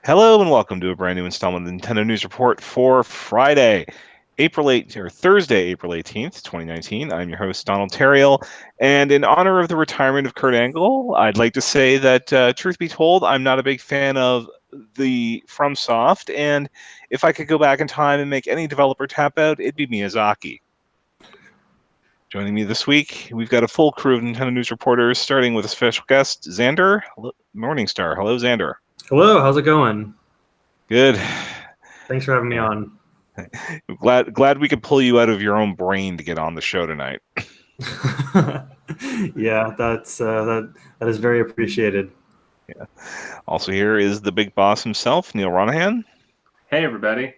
Hello and welcome to a brand new installment of the Nintendo News Report for Friday, April 8th, or Thursday, April 18th, 2019. I'm your host, Donald Terriel, and in honor of the retirement of Kurt Angle, I'd like to say that, truth be told, I'm not a big fan of the FromSoft, and if I could go back in time and make any developer tap out, it'd be Miyazaki. Joining me this week, we've got a full crew of Nintendo News reporters, starting with a special guest, Xander Morningstar. Hello, Xander. Hello, how's it going? Good. Thanks for having me Yeah. on. Glad we could pull you out of your own brain to get on the show tonight. Yeah, that is very appreciated. Yeah. Also here is the big boss himself, Neil Ronahan. Hey everybody.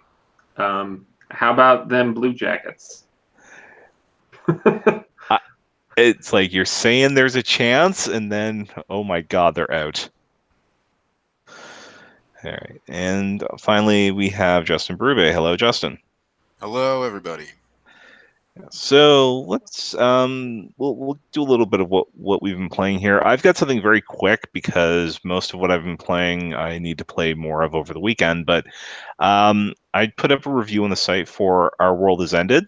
How about them Blue Jackets? It's like you're saying there's a chance, and then, oh my God, they're out. All right. And finally, we have Justin Brube. Hello, Justin. Hello, everybody. So let's we'll do a little bit of what we've been playing here. I've got something very quick because most of what I've been playing I need to play more of over the weekend. But I put up a review on the site for Our World Is Ended,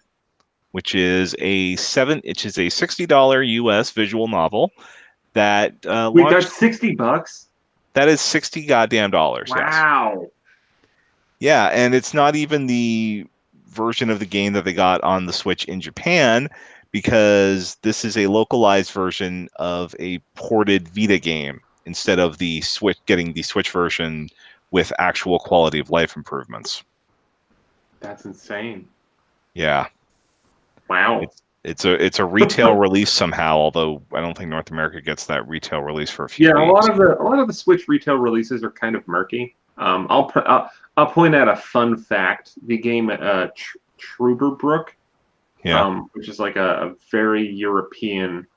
which is a $60 US visual novel that Wait, launched. that's $60? That is $60 goddamn dollars. Wow. Yes. Yeah, and it's not even the version of the game that they got on the Switch in Japan, because this is a localized version of a ported Vita game instead of the Switch getting the Switch version with actual quality of life improvements. That's insane. Yeah. Wow. It's a retail release somehow, although I don't think North America gets that retail release for a few weeks. A lot of the Switch retail releases are kind of murky. I'll point out a fun fact. The game Truberbrook, which is like a very European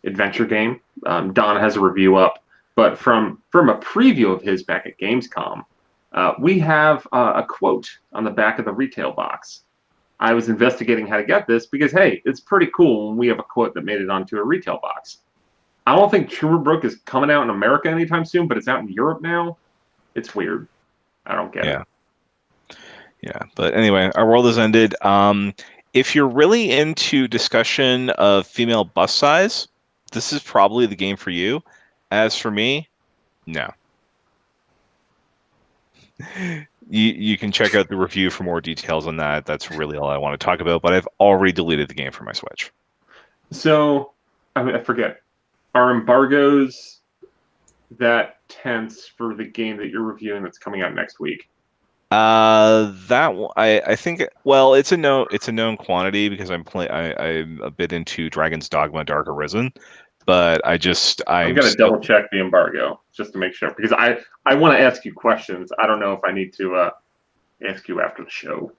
adventure game. Don has a review up, but from a preview of his back at Gamescom, we have a quote on the back of the retail box. I was investigating how to get this because, hey, it's pretty cool when we have a quote that made it onto a retail box. I don't think Truberbrook is coming out in America anytime soon, but it's out in Europe now. It's weird. I don't get it. Yeah, but anyway, Our World Is Ended. If you're really into discussion of female bust size, this is probably the game for you. As for me, no. You can check out the review for more details on that. That's really all I want to talk about, but I've already deleted the game from my Switch. So, I forget. Are embargoes that tense for the game that you're reviewing that's coming out next week? I think, well, it's a known quantity because I'm a bit into Dragon's Dogma Dark Arisen, but I'm gonna double check the embargo just to make sure, because I want to ask you questions. I don't know if I need to ask you after the show.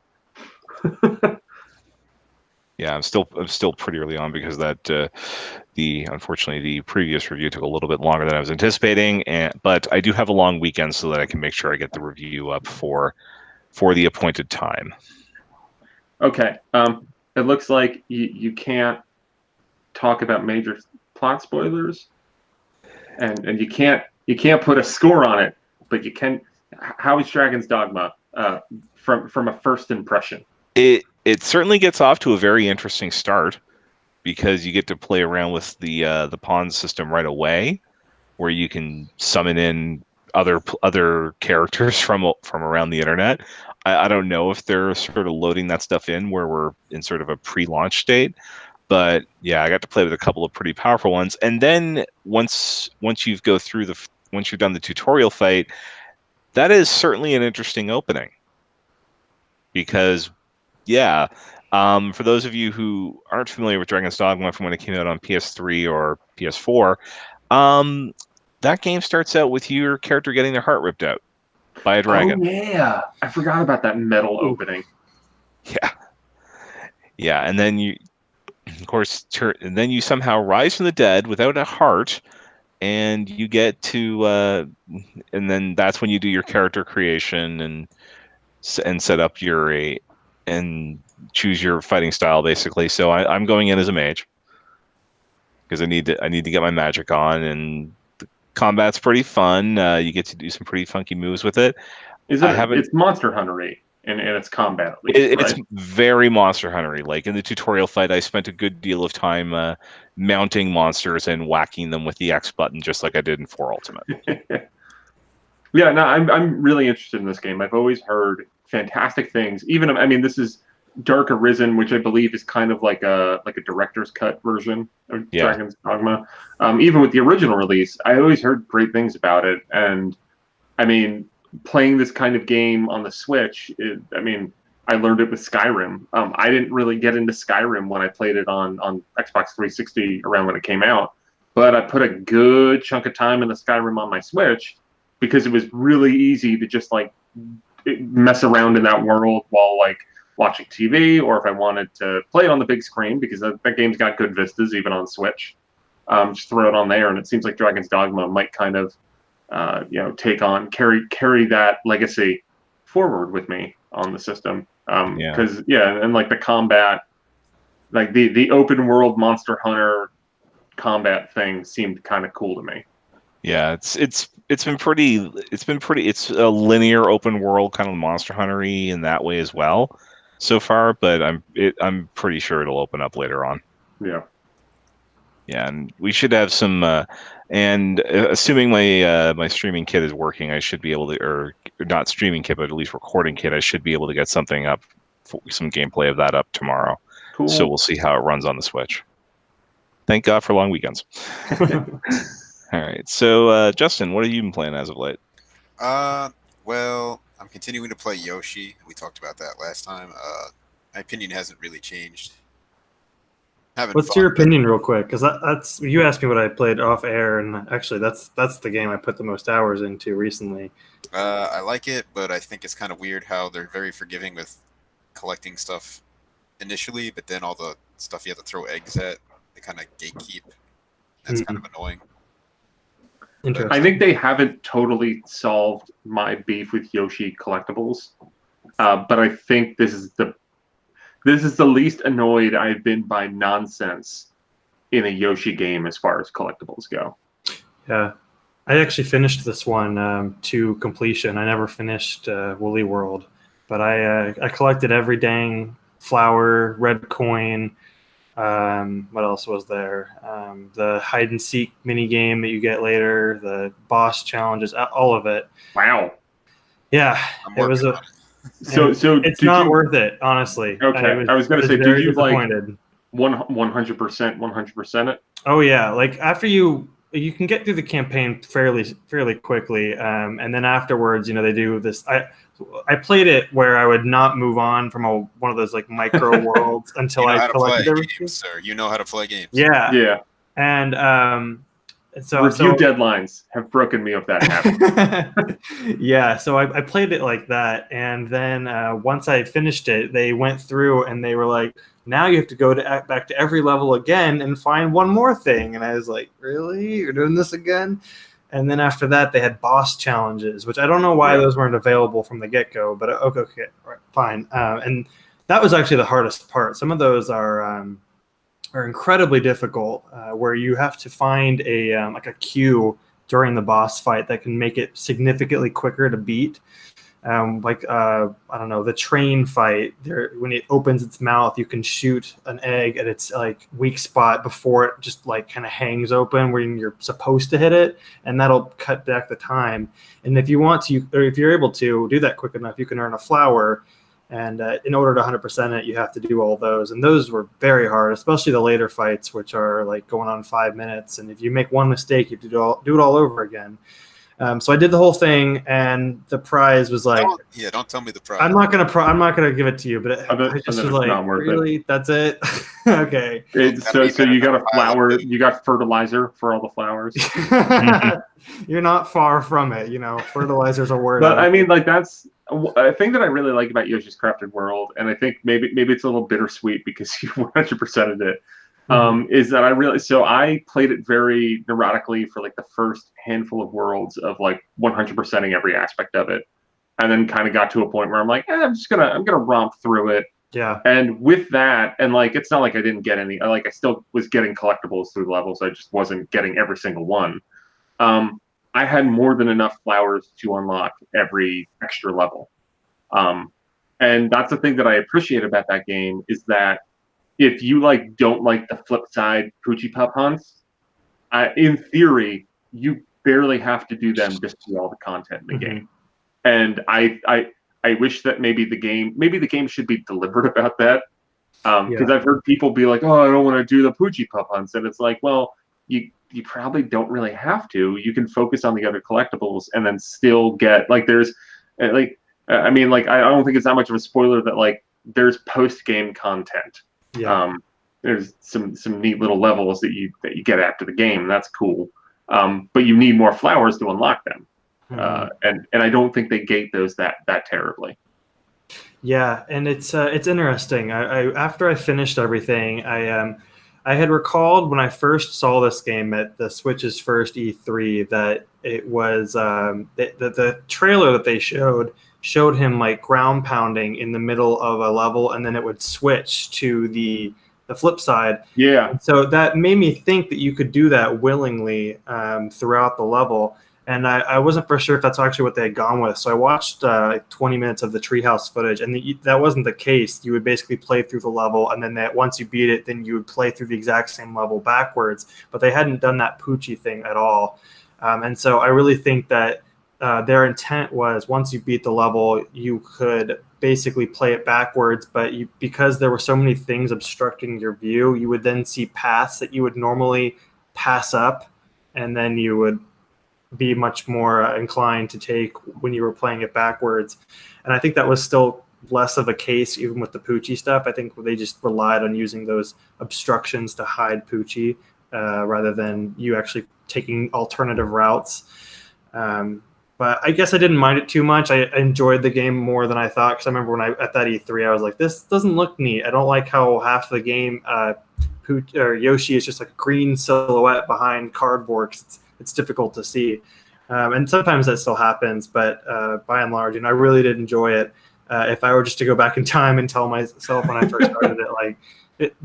Yeah, I'm still pretty early on because unfortunately the previous review took a little bit longer than I was anticipating, but I do have a long weekend so that I can make sure I get the review up for the appointed time. Okay. It looks like you can't talk about major plot spoilers, and you can't put a score on it, but you can. How is Dragon's Dogma from a first impression? It certainly gets off to a very interesting start because you get to play around with the pawn system right away, where you can summon in other characters from around the internet. I don't know if they're sort of loading that stuff in where we're in sort of a pre-launch state, but yeah, I got to play with a couple of pretty powerful ones. And then once you've once you've done the tutorial fight, that is certainly an interesting opening because, yeah, for those of you who aren't familiar with Dragon's Dogma from when it came out on PS3 or PS4, that game starts out with your character getting their heart ripped out by a dragon. Oh yeah, I forgot about that metal opening. Yeah, and then you, of course, and then you somehow rise from the dead without a heart, and you get to, and then that's when you do your character creation and set up and choose your fighting style, basically. So I'm going in as a mage because I need to get my magic on and combat's pretty fun. You get to do some pretty funky moves with it. Is I it? haven't. It's Monster Hunter-y in its combat at least, It's right? very Monster Hunter-y. Like in the tutorial fight, I spent a good deal of time mounting monsters and whacking them with the X button, just like I did in 4 Ultimate. Yeah, no, I'm really interested in this game. I've always heard fantastic things. Even, I mean, this is Dark Arisen, which I believe is kind of like a director's cut version of Yeah. Dragon's Dogma. Even with the original release, I always heard great things about it. And I mean, playing this kind of game on the Switch, I mean, I learned it with Skyrim. I didn't really get into Skyrim when I played it on Xbox 360 around when it came out, but I put a good chunk of time into Skyrim on my Switch because it was really easy to just like mess around in that world while like watching TV, or if I wanted to play it on the big screen, because that game's got good vistas even on Switch. Just throw it on there, and it seems like Dragon's Dogma might kind of carry that legacy forward with me on the system. Because and like the combat, like the open world Monster Hunter combat thing seemed kind of cool to me. Yeah, it's been pretty. It's a linear open world kind of Monster Hunter-y in that way as well so far. But I'm pretty sure it'll open up later on. Yeah. Yeah, and we should have some. Assuming my streaming kit is working, I should be able to, or not streaming kit, but at least recording kit, I should be able to get something up, some gameplay of that up tomorrow. Cool. So we'll see how it runs on the Switch. Thank God for long weekends. All right, so Justin, what have you been playing as of late? Well, I'm continuing to play Yoshi. We talked about that last time. My opinion hasn't really changed. What's your opinion, real quick? Because that's you asked me what I played off air, and actually, that's the game I put the most hours into recently. I like it, but I think it's kind of weird how they're very forgiving with collecting stuff initially, but then all the stuff you have to throw eggs at, they kind of gatekeep. That's kind of annoying. Interesting. I think they haven't totally solved my beef with Yoshi collectibles, but I think this is the least annoyed I've been by nonsense in a Yoshi game as far as collectibles go. Yeah, I actually finished this one to completion. I never finished Woolly World, but I collected every dang flower, red coin. What else was there? The hide and seek mini game that you get later, the boss challenges, all of it. Wow. Yeah, it was a. So it's not worth it, honestly. Okay, I was going to say, did you like disappointed. 100% it? Oh yeah, like after you can get through the campaign fairly quickly, and then afterwards, they do this. I played it where I would not move on from one of those like micro worlds until I collected everything. Sir, you know how to play games. Yeah, and so review deadlines have broken me of that habit. Yeah, so I played it like that, and then once I finished it, they went through and they were like, now you have to go back to every level again and find one more thing. And I was like, really? You're doing this again? And then after that, they had boss challenges, which I don't know why those weren't available from the get-go, but okay, right, fine. And that was actually the hardest part. Some of those are incredibly difficult, where you have to find a queue during the boss fight that can make it significantly quicker to beat. I don't know, the train fight. When it opens its mouth, you can shoot an egg at its like weak spot before it just like kind of hangs open where you're supposed to hit it, and that'll cut back the time. And if you want to, or if you're able to do that quick enough, you can earn a flower. And in order to 100% it, you have to do all those. And those were very hard, especially the later fights, which are like going on 5 minutes. And if you make one mistake, you have to do it all over again. So I did the whole thing, and the prize was like, don't tell me the prize. I'm not gonna give it to you, but I just was like, really, that's it? Okay. So you got a flower, you got fertilizer for all the flowers. You're not far from it, fertilizer's a word. But I mean, like, that's a thing that I really like about Yoshi's Crafted World, and I think maybe it's a little bittersweet because you 100%ed it. Is that I played it very neurotically for like the first handful of worlds of like 100%ing every aspect of it, and then kind of got to a point where I'm like, I'm gonna romp through it. Yeah. And with that, and like, it's not like I didn't get any. Like, I still was getting collectibles through the levels. I just wasn't getting every single one. I had more than enough flowers to unlock every extra level. And that's the thing that I appreciate about that game is that if you like don't like the flip side Poochie Pup hunts, in theory, you barely have to do them just to see all the content in the game. And I wish that maybe the game should be deliberate about that. Because I've heard people be like, "Oh, I don't want to do the Poochie Pup hunts," and it's like, well, you probably don't really have to. You can focus on the other collectibles and then still get like there's like I mean like I don't think it's that much of a spoiler that like there's post game content. There's some neat little levels that you get after the game. And that's cool. But you need more flowers to unlock them. And I don't think they gate those that terribly. Yeah, and it's interesting. I after I finished everything, I had recalled when I first saw this game at the Switch's first E3 that it was the trailer that they showed him like ground pounding in the middle of a level, and then it would switch to the flip side. Yeah. And so that made me think that you could do that willingly throughout the level. And I wasn't for sure if that's actually what they had gone with. So I watched 20 minutes of the treehouse footage, and that wasn't the case. You would basically play through the level, and then once you beat it, then you would play through the exact same level backwards. But they hadn't done that Poochie thing at all. And so I really think that their intent was once you beat the level, you could basically play it backwards. But because there were so many things obstructing your view, you would then see paths that you would normally pass up, and then you would be much more inclined to take when you were playing it backwards. And I think that was still less of a case even with the Poochie stuff. I think they just relied on using those obstructions to hide Poochie rather than you actually taking alternative routes. But I guess I didn't mind it too much. I enjoyed the game more than I thought, because I remember when at that E3 I was like, this doesn't look neat. I don't like how half the game Yoshi is just like a green silhouette behind cardboard. It's difficult to see. And sometimes that still happens, but by and large, I really did enjoy it. If I were just to go back in time and tell myself when I first started it, like,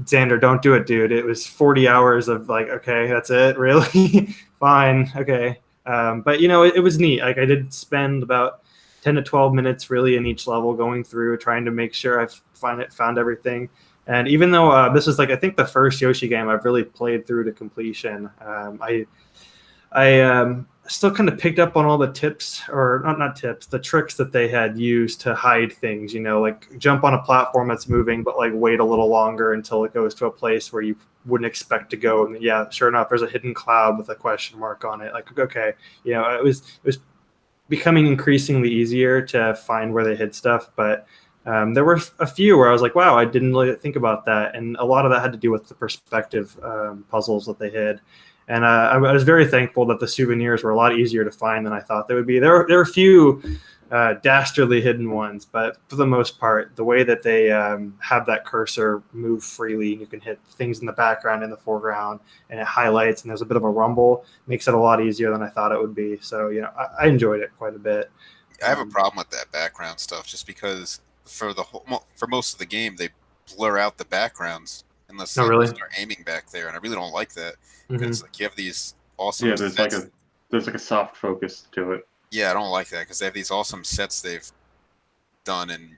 Xander, don't do it, dude. It was 40 hours of like, okay, that's it, really? Fine, okay. But, it was neat. Like, I did spend about 10 to 12 minutes really in each level going through, trying to make sure I found everything. And even though this is, like, I think the first Yoshi game I've really played through to completion, I still kind of picked up on all the tips, or not tips, the tricks that they had used to hide things, like jump on a platform that's moving, but like wait a little longer until it goes to a place where you wouldn't expect to go. And yeah, sure enough, there's a hidden cloud with a question mark on it. Like, okay, it was becoming increasingly easier to find where they hid stuff. But there were a few where I was like, wow, I didn't really think about that. And a lot of that had to do with the perspective puzzles that they hid. And I was very thankful that the souvenirs were a lot easier to find than I thought they would be. There were a few dastardly hidden ones, but for the most part, the way that they have that cursor move freely, and you can hit things in the background and the foreground, and it highlights, and there's a bit of a rumble, makes it a lot easier than I thought it would be. So, I enjoyed it quite a bit. I have a problem with that background stuff, just because for most of the game, they blur out the backgrounds unless they start aiming back there, and I really don't like that. Because like you have these awesome there's sets. There's a soft focus to it. Yeah, I don't like that, because they have these awesome sets they've done, and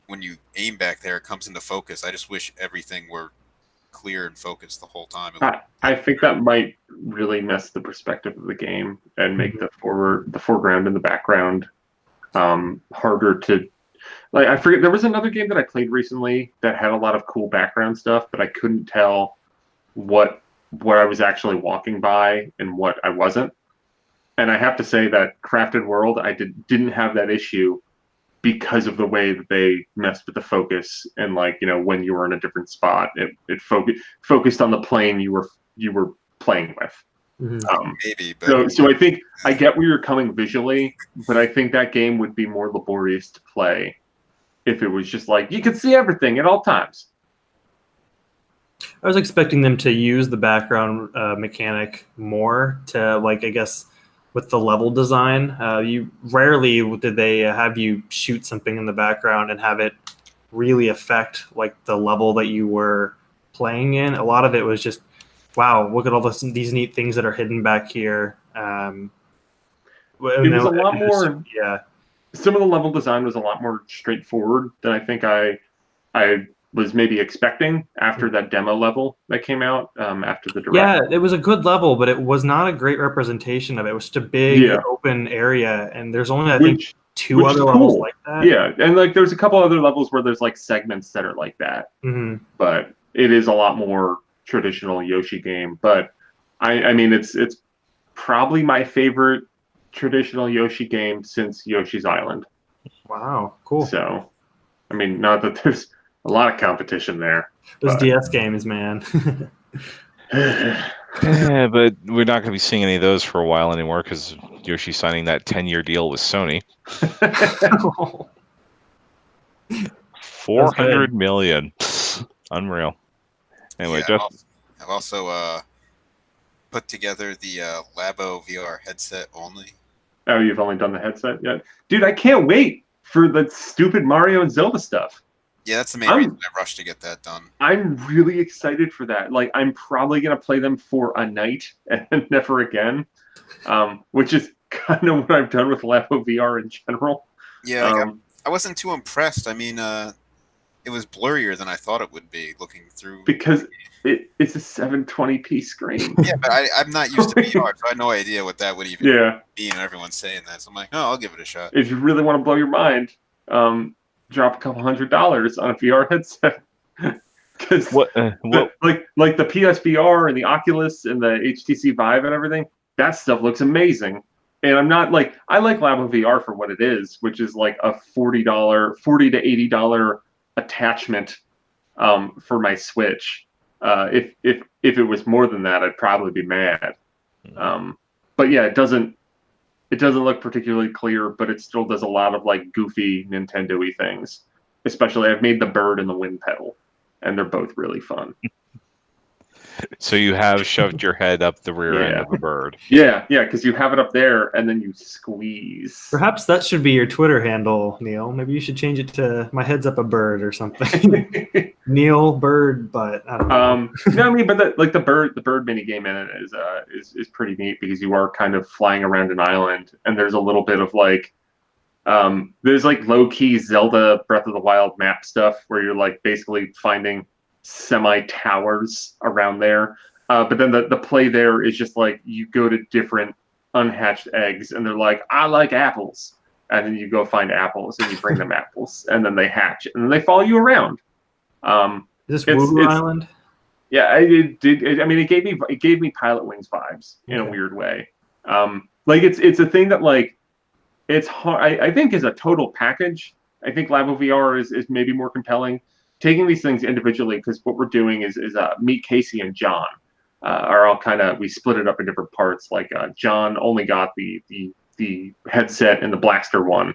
when you aim back there, it comes into focus. I just wish everything were clear and focused the whole time. I think that might really mess the perspective of the game and make the foreground and the background harder to. Like, I forget, there was another game that I played recently that had a lot of cool background stuff, but I couldn't tell what I was actually walking by and what I wasn't. And I have to say that Crafted World, I didn't have that issue because of the way that they messed with the focus, and like, when you were in a different spot, it focused on the plane you were playing with. Maybe, but so I think I get where you're coming visually, but I think that game would be more laborious to play if it was just like you could see everything at all times. I was expecting them to use the background mechanic more to, like, I guess, with the level design. You rarely did they have you shoot something in the background and have it really affect like the level that you were playing in. A lot of it was just, wow, look at all these neat things that are hidden back here. It was a lot more. Yeah. Some of the level design was a lot more straightforward than I think I was maybe expecting after that demo level that came out after the direct. Yeah, it was a good level, but it was not a great representation of it. It was just a big open area, and there's only I think 2 other levels like that. Yeah, and like there's a couple other levels where there's like segments that are like that. Mm-hmm. But it is a lot more traditional Yoshi game. But I mean it's probably my favorite traditional Yoshi game since Yoshi's Island. Wow, cool. So, I mean, not that there's a lot of competition there. Those DS games, man. Yeah, but we're not going to be seeing any of those for a while anymore because Yoshi's signing that 10-year deal with Sony. 400 million. Unreal. Anyway, yeah, Jeff. I've also put together the Labo VR headset only. Oh, you've only done the headset yet? Dude, I can't wait for the stupid Mario and Zelda stuff. Yeah, that's the main reason I rushed to get that done. I'm really excited for that. Like, I'm probably going to play them for a night and never again, which is kind of what I've done with Labo VR in general. Yeah, I wasn't too impressed. I mean, it was blurrier than I thought it would be looking through. Because it's a 720p screen. Yeah, but I'm not used to VR, so I had no idea what that would even mean, and everyone's saying that. So I'm like, oh, I'll give it a shot. If you really want to blow your mind, drop a couple $100 on a VR headset. Because like the PSVR and the Oculus and the HTC Vive and everything, that stuff looks amazing. And I'm not like, I like Labo VR for what it is, which is like a $40 to $80 attachment for my Switch. If it was more than that, I'd probably be mad. But yeah, it doesn't look particularly clear, but it still does a lot of like goofy Nintendo-y things. Especially, I've made the bird and the wind pedal, and they're both really fun. So you have shoved your head up the rear end of a bird. Yeah, because you have it up there, and then you squeeze. Perhaps that should be your Twitter handle, Neil. Maybe you should change it to "My head's up a bird" or something. Neil Bird, but I don't know. No, I mean, but the bird mini game in it is pretty neat because you are kind of flying around an island, and there's a little bit of like, there's like low key Zelda Breath of the Wild map stuff where you're like basically finding semi-towers around there, but then the play there is just like you go to different unhatched eggs and they're like, I like apples, and then you go find apples and you bring them apples and then they hatch and then they follow you around. Is this Woo Island? Yeah, it did. I mean, it gave me Pilot Wings vibes in a weird way. Like it's a thing that like it's hard. I think as a total package, I think Labo VR is maybe more compelling. Taking these things individually, because what we're doing is me, Casey, and John are all kind of, we split it up in different parts. Like John only got the headset and the blaster one,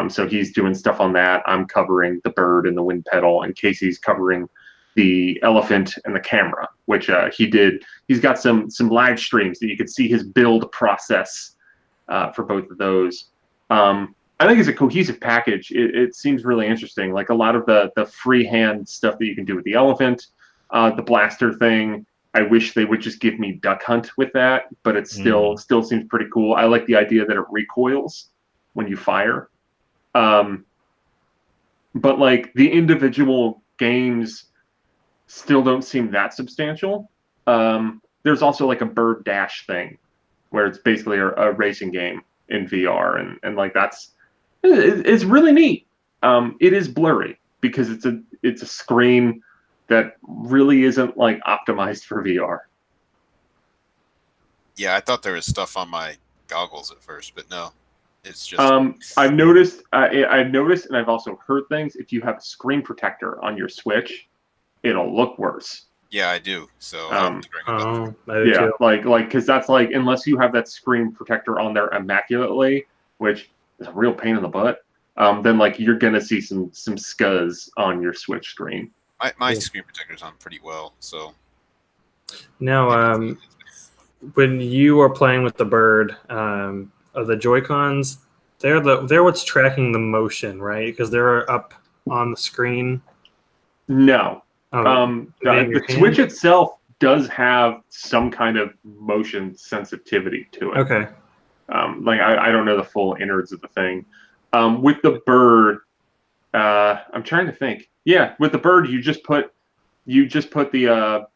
so he's doing stuff on that. I'm covering the bird and the wind pedal, and Casey's covering the elephant and the camera, which he did. He's got some live streams that you could see his build process for both of those. I think it's a cohesive package. It seems really interesting. Like a lot of the freehand stuff that you can do with the elephant, the blaster thing. I wish they would just give me Duck Hunt with that, but it still seems pretty cool. I like the idea that it recoils when you fire. But like the individual games still don't seem that substantial. There's also like a bird dash thing where it's basically a racing game in VR, and like it's really neat. It is blurry because it's a screen that really isn't like optimized for VR. Yeah, I thought there was stuff on my goggles at first, but no, it's just. I've noticed, and I've also heard things. If you have a screen protector on your Switch, it'll look worse. Yeah, I do. So yeah, like because that's like, unless you have that screen protector on there immaculately, which is a real pain in the butt, then like you're gonna see some scuzz on your Switch screen. My screen protector's on pretty well, so. Now, when you are playing with the bird, are the Joy-Cons, they're what's tracking the motion, right? Because they're up on the screen. No. The Switch itself does have some kind of motion sensitivity to it. Okay. Like I don't know the full innards of the thing. With the bird, I'm trying to think. Yeah, with the bird, you just put the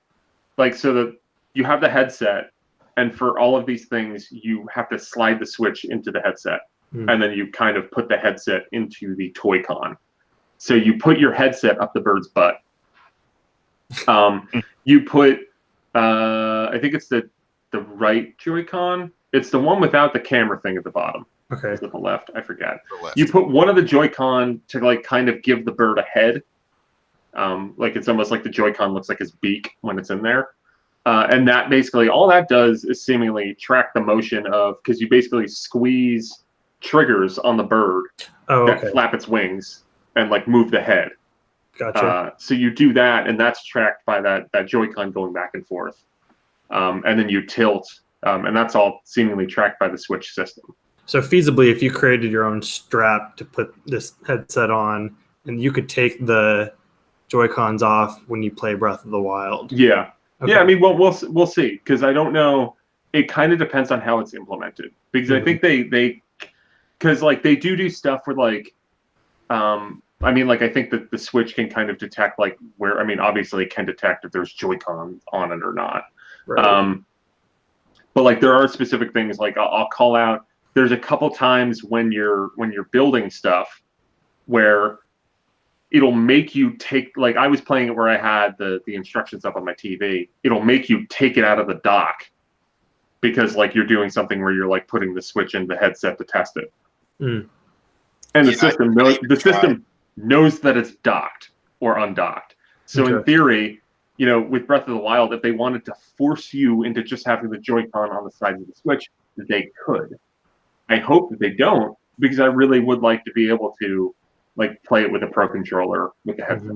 like so that you have the headset, and for all of these things, you have to slide the switch into the headset, and then you kind of put the headset into the Toy-Con. So you put your headset up the bird's butt. You put, I think it's the right Joy-Con. It's the one without the camera thing at the bottom. Okay. Is it the left? I forget. The left. You put one of the Joy-Con to like kind of give the bird a head. Like it's almost like the Joy-Con looks like his beak when it's in there. And that basically, all that does is seemingly track the motion of, because you basically squeeze triggers on the bird that flap its wings and like move the head. Gotcha. So you do that, and that's tracked by that Joy-Con going back and forth. And then you tilt, and that's all seemingly tracked by the Switch system. So feasibly, if you created your own strap to put this headset on, and you could take the Joy-Cons off when you play Breath of the Wild. Yeah. Okay. Yeah, I mean, we'll see, because I don't know. It kind of depends on how it's implemented, because I think they because like they do stuff with like, I mean, like I think that the Switch can kind of detect like where, I mean, obviously it can detect if there's Joy-Con on it or not. Right. But like there are specific things like I'll call out. There's a couple times when you're building stuff where it'll make you take, like I was playing it where I had the instructions up on my TV. It'll make you take it out of the dock because like you're doing something where you're like putting the Switch in the headset to test it. And the system knows that it's docked or undocked. So in theory, you know, with Breath of the Wild, if they wanted to force you into just having the Joy-Con on the sides of the Switch, they could. I hope that they don't, because I really would like to be able to like play it with a Pro Controller with the headset.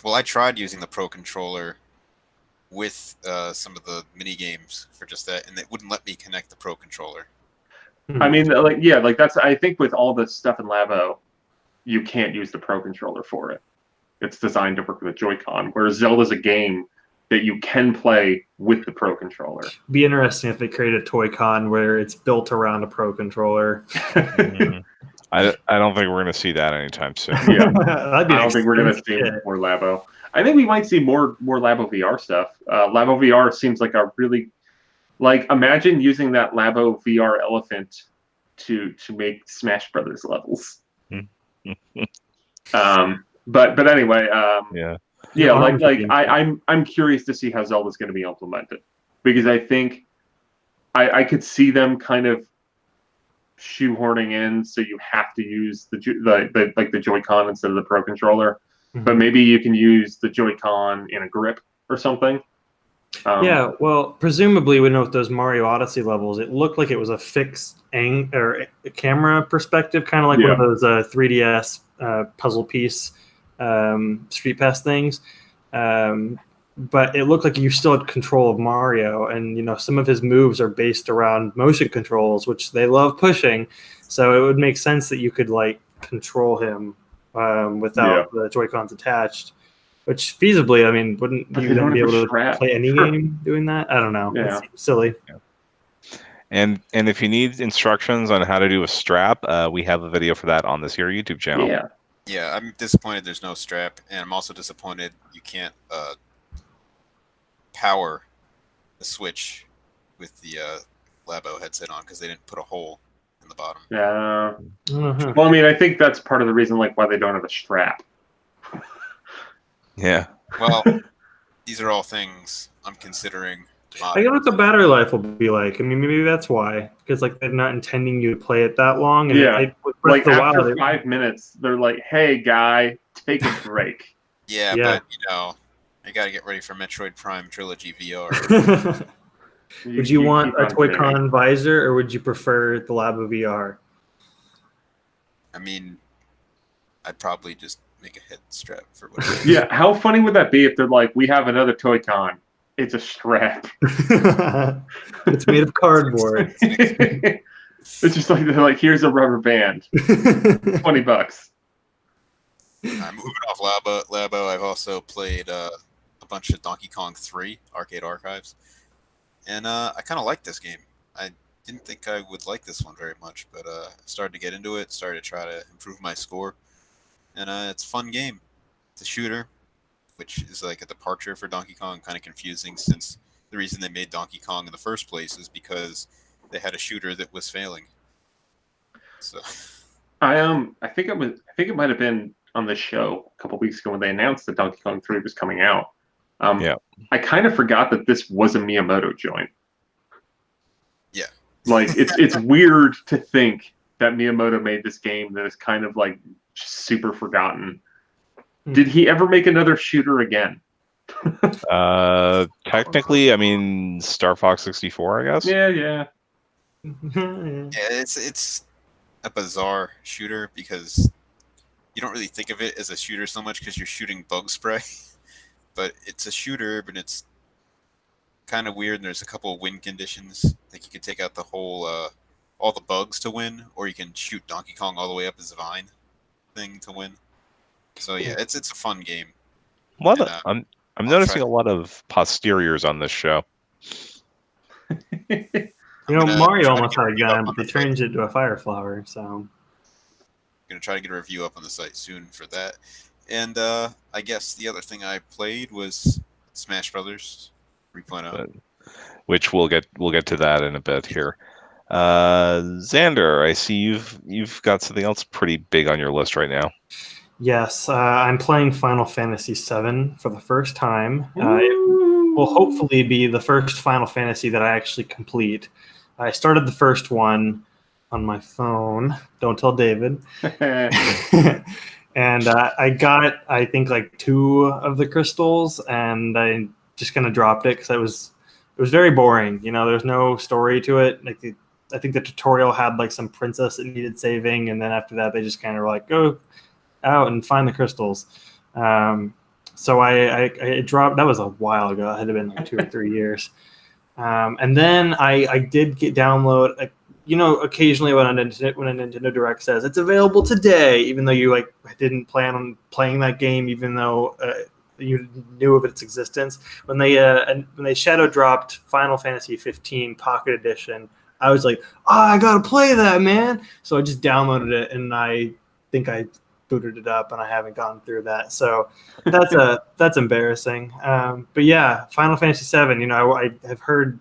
Well, I tried using the Pro Controller with some of the mini games for just that, and it wouldn't let me connect the Pro Controller. I mean, like, yeah, like that's, I think with all the stuff in Labo, you can't use the Pro Controller for it. It's designed to work with a Joy-Con, whereas Zelda's a game that you can play with the Pro Controller. Be interesting if they create a Toy-Con where it's built around a Pro Controller. I don't think we're going to see that anytime soon. Yeah, I don't think we're going to see more Labo. I think we might see more Labo VR stuff. Labo VR seems like a really, like, imagine using that Labo VR elephant to make Smash Brothers levels. But anyway, yeah, like I'm curious to see how Zelda's going to be implemented, because I think I could see them kind of shoehorning in, so you have to use the Joy-Con instead of the Pro Controller, but maybe you can use the Joy-Con in a grip or something. Yeah, well, presumably, we know with those Mario Odyssey levels, it looked like it was a fixed camera perspective, kind of like one of those 3DS puzzle piece Street Pass things. But it looked like you still had control of Mario, and you know some of his moves are based around motion controls, which they love pushing. So it would make sense that you could like control him without the Joy-Cons attached. Which feasibly, I mean, wouldn't you then be able to play any game doing that? I don't know. Yeah. It's silly. Yeah. And if you need instructions on how to do a strap, we have a video for that on this here YouTube channel. Yeah, I'm disappointed there's no strap, and I'm also disappointed you can't power the Switch with the Labo headset on, because they didn't put a hole in the bottom. Yeah. Well, I mean, I think that's part of the reason, like, why they don't have a strap. Yeah. Well, these are all things I'm considering. I get what the battery life will be like. I mean, maybe that's why, because like they're not intending you to play it that long. And like after 5 minutes, they're like, "Hey, guy, take a break." Yeah, but you know, I got to get ready for Metroid Prime Trilogy VR. Would you want a Toy-Con visor, or would you prefer the Labo VR? I mean, I'd probably just make a head strap for whatever. Yeah, how funny would that be if they're like, "We have another Toy-Con. It's a strap. It's made of cardboard." It's just like they're like, "Here's a rubber band, $20." Moving off Labo, I've also played a bunch of Donkey Kong 3 Arcade Archives, and I kind of like this game. didn't think I would like this one very much, but I started to get into it, started to try to improve my score, and it's a fun game. It's a shooter, which is like a departure for Donkey Kong, kind of confusing since the reason they made Donkey Kong in the first place is because they had a shooter that was failing. So I think it might have been on the show a couple weeks ago when they announced that Donkey Kong 3 was coming out. Yeah. I kind of forgot that this was a Miyamoto joint. yeah, Like it's weird to think that Miyamoto made this game that is kind of like just super forgotten. Did he ever make another shooter again? Technically, I mean, Star Fox 64, I guess. Yeah. it's a bizarre shooter because you don't really think of it as a shooter so much because you're shooting bug spray, but it's a shooter, but it's kind of weird. And there's a couple of win conditions. Like you can take out the whole all the bugs to win, or you can shoot Donkey Kong all the way up his vine thing to win. So yeah, it's a fun game. I'm noticing a lot of posteriors on this show. Mario almost had a gun, but they changed it to a fire flower. So I'm gonna try to get a review up on the site soon for that. And I guess the other thing I played was Smash Brothers 3.0. Which we'll get to that in a bit here. Xander, I see you've got something else pretty big on your list right now. yes, I'm playing Final Fantasy VII for the first time. It will hopefully be the first Final Fantasy that I actually complete. I started the first one on my phone. Don't tell David. And I got, I think, like 2 of the crystals, and I just kind of dropped it because it was very boring. There's no story to it. Like I think the tutorial had like some princess that needed saving, and then after that they just kind of were like, go out and find the crystals. So I dropped. That was a while ago. It had been like 2 or 3 years. And then I did download. Occasionally when a Nintendo Direct says it's available today, even though you didn't plan on playing that game, even though you knew of its existence. When they shadow dropped Final Fantasy 15 Pocket Edition, I was like, I gotta play that, man! So I just downloaded it, and I think I booted it up, and I haven't gone through that. So that's embarrassing. But yeah, Final Fantasy 7. I have heard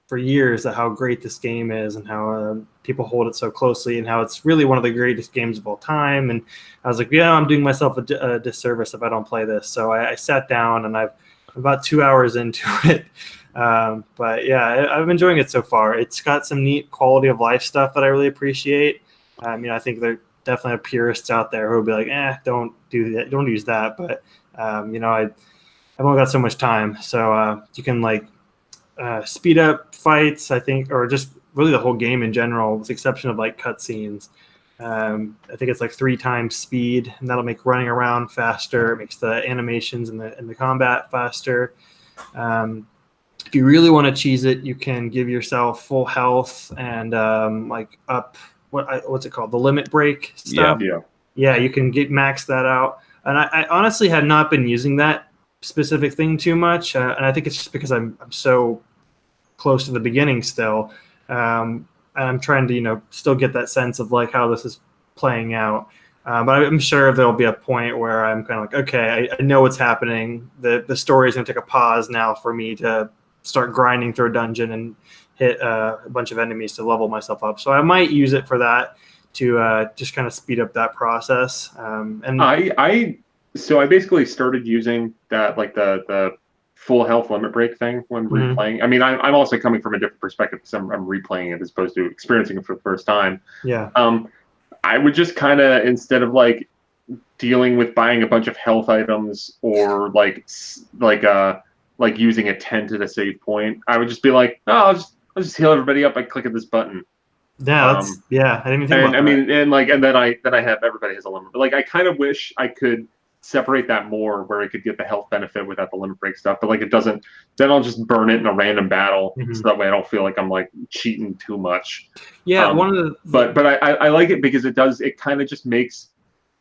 for years how great this game is and how people hold it so closely and how it's really one of the greatest games of all time. And I was like, I'm doing myself a disservice if I don't play this. So I sat down, and I'm about 2 hours into it. But yeah, I'm enjoying it so far. It's got some neat quality of life stuff that I really appreciate. I think there definitely are purists out there who will be like, don't do that, don't use that. But I've only got so much time, so you can speed up fights, I think, or just really the whole game in general, with the exception of cutscenes. I think it's 3 times speed, and that'll make running around faster. It makes the animations and the combat faster. If you really want to cheese it, you can give yourself full health and up what's it called, the limit break stuff. Yeah, you can max that out. And I honestly had not been using that specific thing too much, and I think it's just because I'm so close to the beginning still, and I'm trying to still get that sense of how this is playing out. But I'm sure there'll be a point where I'm kind of okay, I know what's happening. The story is going to take a pause now for me to start grinding through a dungeon and hit a bunch of enemies to level myself up. So I might use it for that, to just kind of speed up that process. And So I basically started using that, the full health limit break thing when replaying. I mean, I'm also coming from a different perspective because I'm replaying it as opposed to experiencing it for the first time. Yeah. I would just kind of, instead of dealing with buying a bunch of health items or using a 10 to the save point, I would just be like, I'll just heal everybody up by clicking this button. Yeah, I didn't even think about that. I mean, and then I have everybody has a limit. But I kind of wish I could separate that more, where I could get the health benefit without the limit break stuff. But it doesn't. Then I'll just burn it in a random battle, so that way I don't feel like I'm cheating too much. Yeah, one of the. But I like it because it does. It kind of just makes.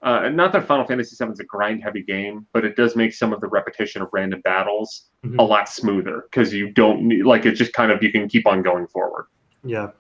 Not that Final Fantasy VII is a grind-heavy game, but it does make some of the repetition of random battles a lot smoother, because you don't need, it just kind of, you can keep on going forward. Yeah.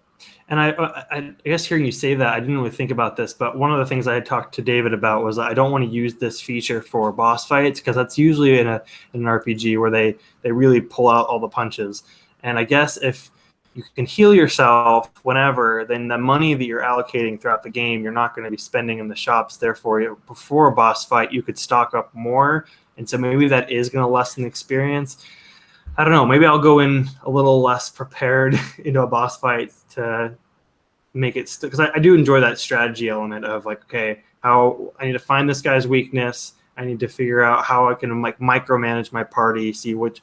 And I guess hearing you say that, I didn't really think about this, but one of the things I had talked to David about was I don't want to use this feature for boss fights because that's usually in an RPG where they really pull out all the punches. And I guess if you can heal yourself whenever, then the money that you're allocating throughout the game, you're not going to be spending in the shops. Therefore, before a boss fight, you could stock up more. And so maybe that is going to lessen the experience. I don't know. Maybe I'll go in a little less prepared into a boss fight to make it because I do enjoy that strategy element of like, okay, how I need to find this guy's weakness. I need to figure out how I can like micromanage my party, see which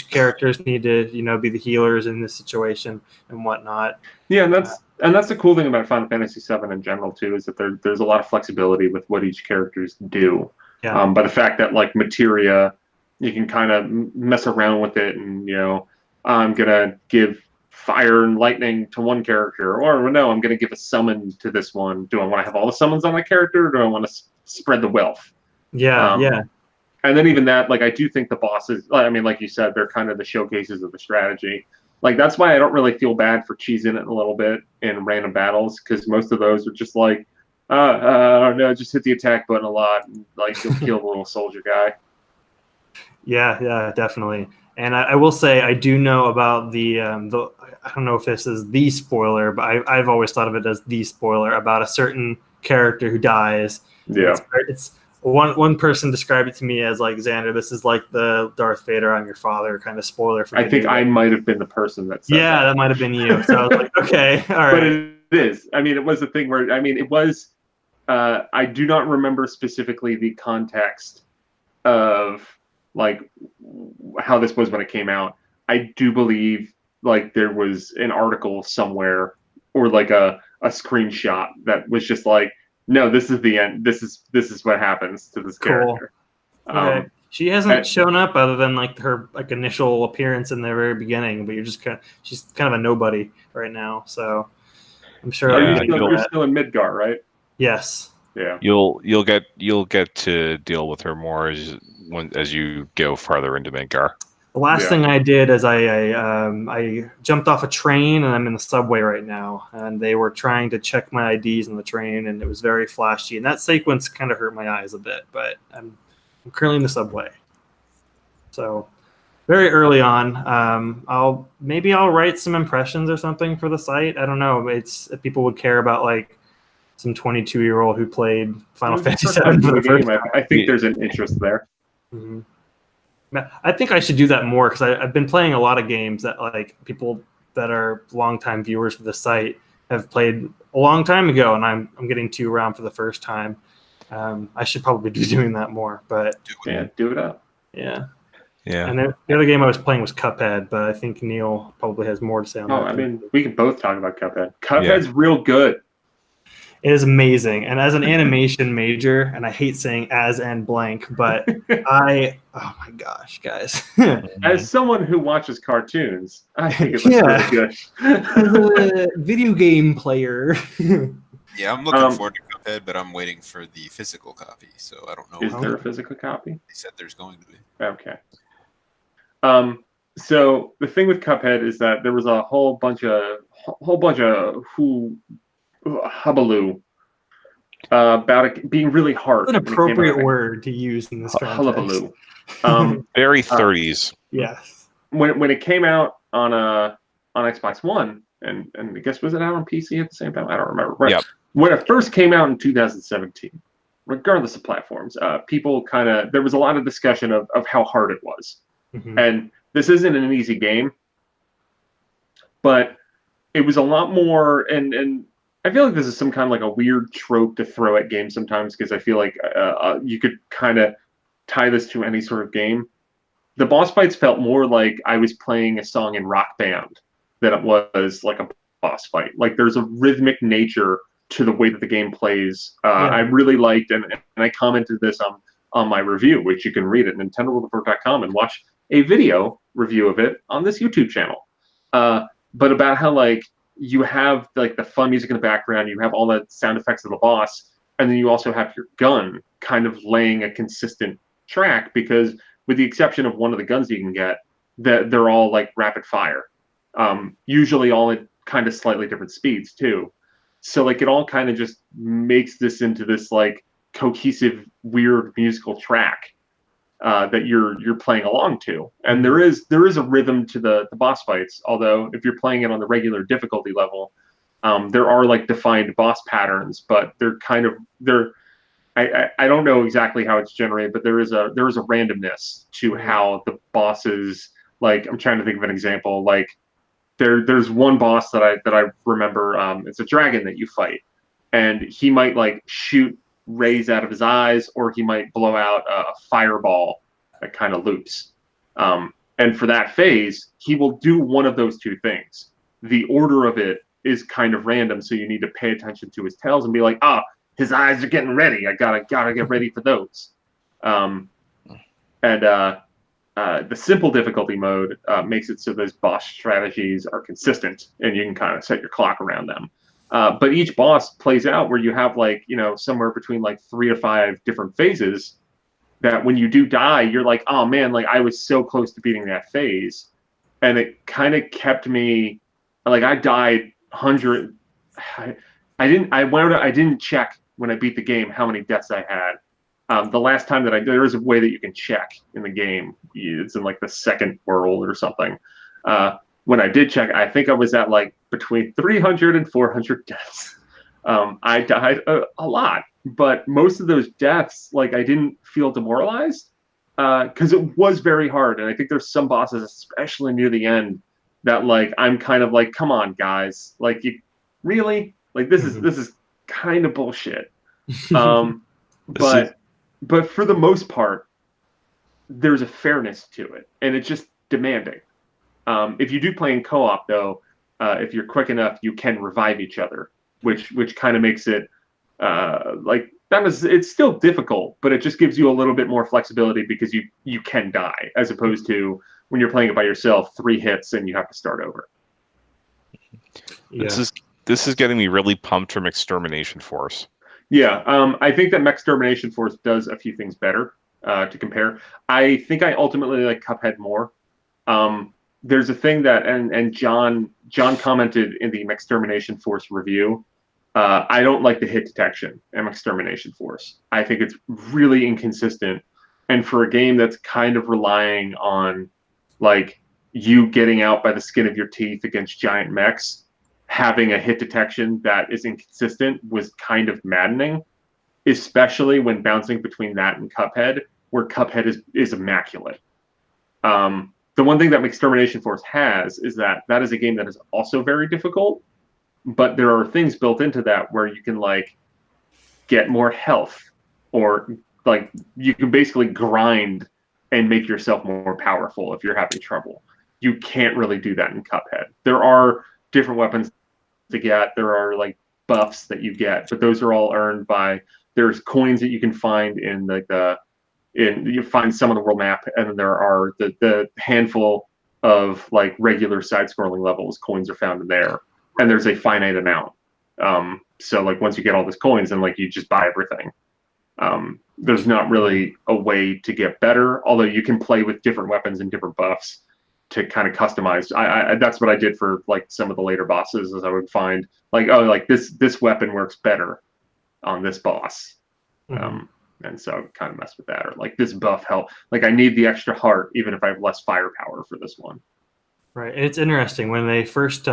characters need to be the healers in this situation and whatnot. Yeah, and that's the cool thing about Final Fantasy VII in general too, is that there's a lot of flexibility with what each characters do. Yeah. By the fact that like materia, you can kind of mess around with it, and I'm gonna give fire and lightning to one character, or no, I'm gonna give a summon to this one. Do I want to have all the summons on my character, or do I want to spread the wealth? Yeah, yeah. And then even that, like I do think the bosses, I mean, like you said, they're kind of the showcases of the strategy. Like that's why I don't really feel bad for cheesing it a little bit in random battles, because most of those are just like, no, just hit the attack button a lot, and like you'll kill the little soldier guy. Yeah, definitely. And I will say I do know about the I don't know if this is the spoiler, but I've always thought of it as the spoiler about a certain character who dies. Yeah. It's one person described it to me as like, Xander, this is like the Darth Vader, I'm your father kind of spoiler for me. I think I might have been the person that said that might have been you. So I was like, okay, all right. But it is. I mean, it was a thing where, I mean, it was, I do not remember specifically the context of like how this was when it came out. I do believe like there was an article somewhere or like a screenshot that was just like, no, this is the end. This is what happens to this character. Okay. She hasn't shown up other than like her like initial appearance in the very beginning, but she's kind of a nobody right now. So I'm sure. You're still in Midgar, right? Yes. Yeah. You'll get to deal with her more as you go farther into Midgar. The last thing I did is I jumped off a train, and I'm in the subway right now, and they were trying to check my IDs on the train, and it was very flashy, and that sequence kind of hurt my eyes a bit, but I'm currently in the subway. So very early on, I'll write some impressions or something for the site. I don't know. It's if people would care about like some 22-year-old who played Final Fantasy VII for the first time. I think there's an interest there. Mm-hmm. I think I should do that more because I've been playing a lot of games that like people that are longtime viewers for the site have played a long time ago, and I'm getting to around for the first time. I should probably be doing that more, but do it up. Yeah. Yeah. And the other game I was playing was Cuphead, but I think Neil probably has more to say on that. I mean, we can both talk about Cuphead. Cuphead's real good. It is amazing. And as an animation major, and I hate saying as and blank, but oh my gosh, guys. As someone who watches cartoons, I think it looks really good. As a video game player. Yeah, I'm looking forward to Cuphead, but I'm waiting for the physical copy, so I don't know. Is there a physical copy? They said there's going to be. Okay. So the thing with Cuphead is that there was a whole bunch of hullabaloo about it being really hard. An appropriate word to use in this context. Hullabaloo. Very 30s. Yes. When it came out on Xbox One, and I guess was it out on PC at the same time? I don't remember. Right. Yep. When it first came out in 2017, regardless of platforms, people there was a lot of discussion of how hard it was. Mm-hmm. And this isn't an easy game, but it was a lot more, and I feel like this is some kind of like a weird trope to throw at games sometimes, because I feel like you could kind of tie this to any sort of game. The boss fights felt more like I was playing a song in Rock Band than it was like a boss fight. Like there's a rhythmic nature to the way that the game plays. I really liked, and I commented this on my review, which you can read at NintendoWorldReport.com and watch a video review of it on this YouTube channel. But about how like you have like the fun music in the background, you have all the sound effects of the boss, and then you also have your gun kind of laying a consistent track, because with the exception of one of the guns you can get, that they're all like rapid fire. Usually all it kind of slightly different speeds too. So like it all kind of just makes this into this like cohesive, weird musical track that you're playing along to. And there is a rhythm to the boss fights. Although if you're playing it on the regular difficulty level, there are like defined boss patterns, but I don't know exactly how it's generated, but there is a randomness to how the bosses, like I'm trying to think of an example, like there's one boss that I remember, it's a dragon that you fight, and he might like shoot rays out of his eyes, or he might blow out a fireball that kind of loops. And for that phase, he will do one of those two things. The order of it is kind of random, so you need to pay attention to his tails and be like, his eyes are getting ready. I gotta get ready for those. The simple difficulty mode makes it so those boss strategies are consistent, and you can kind of set your clock around them. But each boss plays out where you have like, somewhere between like 3 to 5 different phases that when you do die, you're like, oh man, like I was so close to beating that phase. And it kind of kept me, like I died 100. I didn't check when I beat the game how many deaths I had. The last time that there is a way that you can check in the game. It's in like the second world or something. When I did check, I think I was at like between 300 and 400 deaths. I died a lot, but most of those deaths, like I didn't feel demoralized because it was very hard. And I think there's some bosses, especially near the end, that like I'm kind of like, come on, guys, like you really like this is kind of bullshit. But for the most part, there's a fairness to it, and it's just demanding. If you do play in co-op, though, if you're quick enough, you can revive each other, which kind of makes it it's still difficult, but it just gives you a little bit more flexibility because you can die, as opposed to when you're playing it by yourself, 3 hits and you have to start over. Yeah. This is getting me really pumped from Extermination Force. Yeah, I think that Extermination Force does a few things better to compare. I think I ultimately like Cuphead more. There's a thing that, and John commented in the Extermination Force review, I don't like the hit detection in Extermination Force. I think it's really inconsistent. And for a game that's kind of relying on like you getting out by the skin of your teeth against giant mechs, having a hit detection that is inconsistent was kind of maddening, especially when bouncing between that and Cuphead, where Cuphead is immaculate. The one thing that Extermination Force has is that is a game that is also very difficult, but there are things built into that where you can like get more health, or like you can basically grind and make yourself more powerful if you're having trouble. You can't really do that in Cuphead. There are different weapons to get, there are like buffs that you get, but those are all earned by, there's coins that you can find in like you find some on the world map, and then there are the handful of like regular side-scrolling levels, coins are found in there, and there's a finite amount. So like once you get all those coins, then like you just buy everything. There's not really a way to get better, although you can play with different weapons and different buffs to kind of customize. I that's what I did for like some of the later bosses, is I would find like, oh, like this weapon works better on this boss. And so kind of mess with that, or like this buff help. Like I need the extra heart even if I have less firepower for this one. Right. It's interesting when they first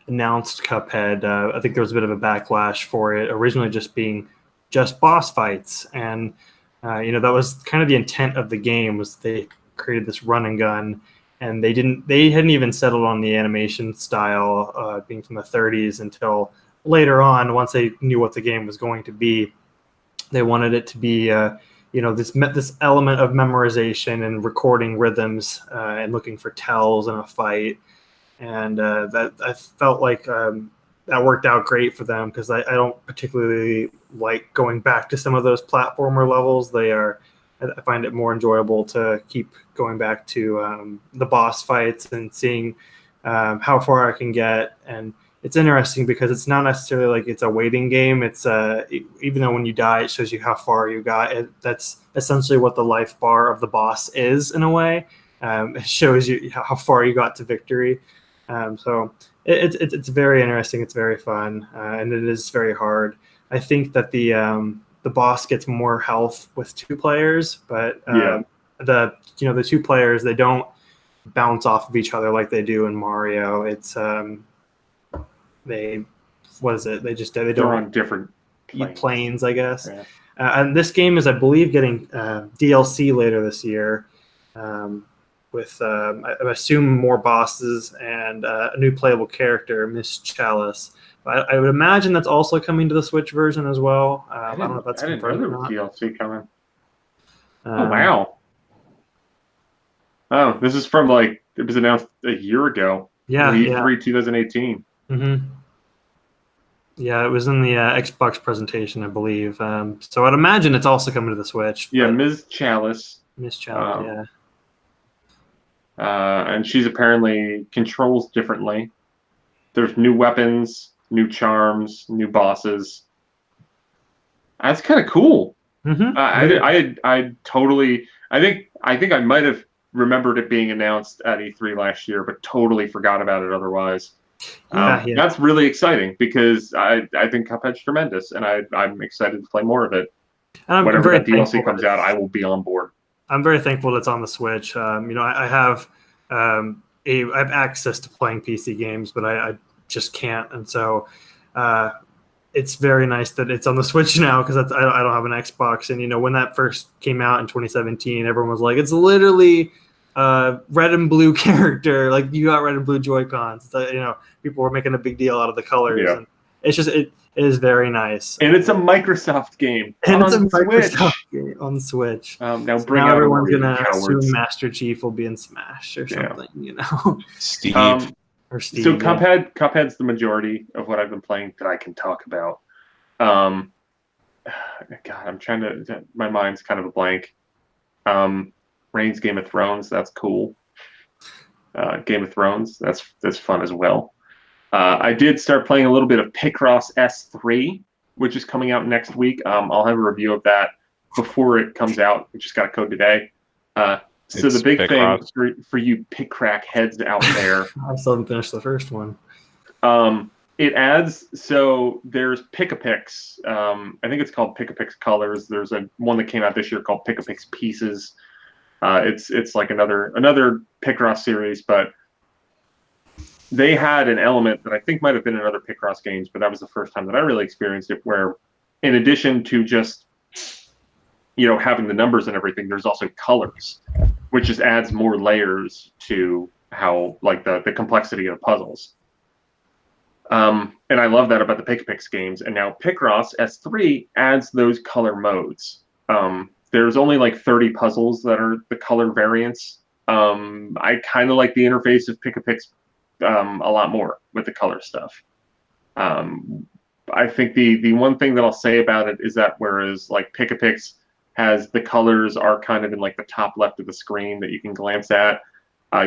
announced Cuphead. I think there was a bit of a backlash for it originally just being just boss fights, and that was kind of the intent of the game, was they created this run and gun, and they hadn't even settled on the animation style being from the 30s until later on, once they knew what the game was going to be. They wanted it to be this element of memorization and recording rhythms and looking for tells in a fight, and that I felt like that worked out great for them, because I don't particularly like going back to some of those platformer levels. I find it more enjoyable to keep going back to the boss fights and seeing how far I can get. And it's interesting because it's not necessarily like it's a waiting game. It's even though when you die, it shows you how far you got. That's essentially what the life bar of the boss is in a way. It shows you how far you got to victory. So it's very interesting. It's very fun, and it is very hard. I think that the boss gets more health with 2 players, but the 2 players, they don't bounce off of each other like they do in Mario. It's they what is it? They They're don't on different planes, I guess. Yeah. And this game is, I believe, getting DLC later this year, with I assume more bosses and a new playable character, Miss Chalice. But I would imagine that's also coming to the Switch version as well. I don't know if that's confirmed or not. DLC coming. Oh wow! Oh, this is from it was announced a year ago. Yeah, E3 2018. Mm-hmm. Yeah, it was in the Xbox presentation, I believe. So I'd imagine it's also coming to the Switch. Yeah, Ms. Chalice. Miss Chalice, and she's apparently controls differently. There's new weapons, new charms, new bosses. That's kind of cool. Mm-hmm. I think I might have remembered it being announced at E3 last year, but totally forgot about it otherwise. That's really exciting because I think Cuphead's tremendous, and I'm excited to play more of it. Whenever that DLC comes out, I will be on board. I'm very thankful that it's on the Switch. I have access to playing PC games, but I just can't, and so it's very nice that it's on the Switch now because I don't have an Xbox. And when that first came out in 2017, everyone was like, "It's literally red and blue character. Like you got red and blue Joy-Cons." People were making a big deal out of the colors. Yeah. And it's just it is very nice. And it's a Microsoft game. And it's a Microsoft game on Switch. Now everyone's gonna assume Master Chief will be in Smash or something. Steve. Or Steve. So Cuphead's the majority of what I've been playing that I can talk about. God, I'm trying to. My mind's kind of a blank. Reigns Game of Thrones, that's cool. Game of Thrones, that's fun as well. I did start playing a little bit of Picross S3, which is coming out next week. I'll have a review of that before it comes out. We just got a code today. So the big thing for you Picrack heads out there. I still haven't finished the first one. It adds, so there's Pick-a-Picks. I think it's called Pick-a-Picks Colors. There's one that came out this year called Pick-a-Picks Pieces. It's like another Picross series, but they had an element that I think might have been in other Picross games, but that was the first time that I really experienced it, where in addition to just having the numbers and everything, there's also colors, which just adds more layers to how the complexity of puzzles. And I love that about the Pick-a-Picks games. And now Picross S3 adds those color modes. There's only 30 puzzles that are the color variants. I kind of like the interface of Pick-a-Picks a lot more with the color stuff. I think the one thing that I'll say about it is that whereas Pick-a-Picks has the colors are kind of in the top left of the screen that you can glance at,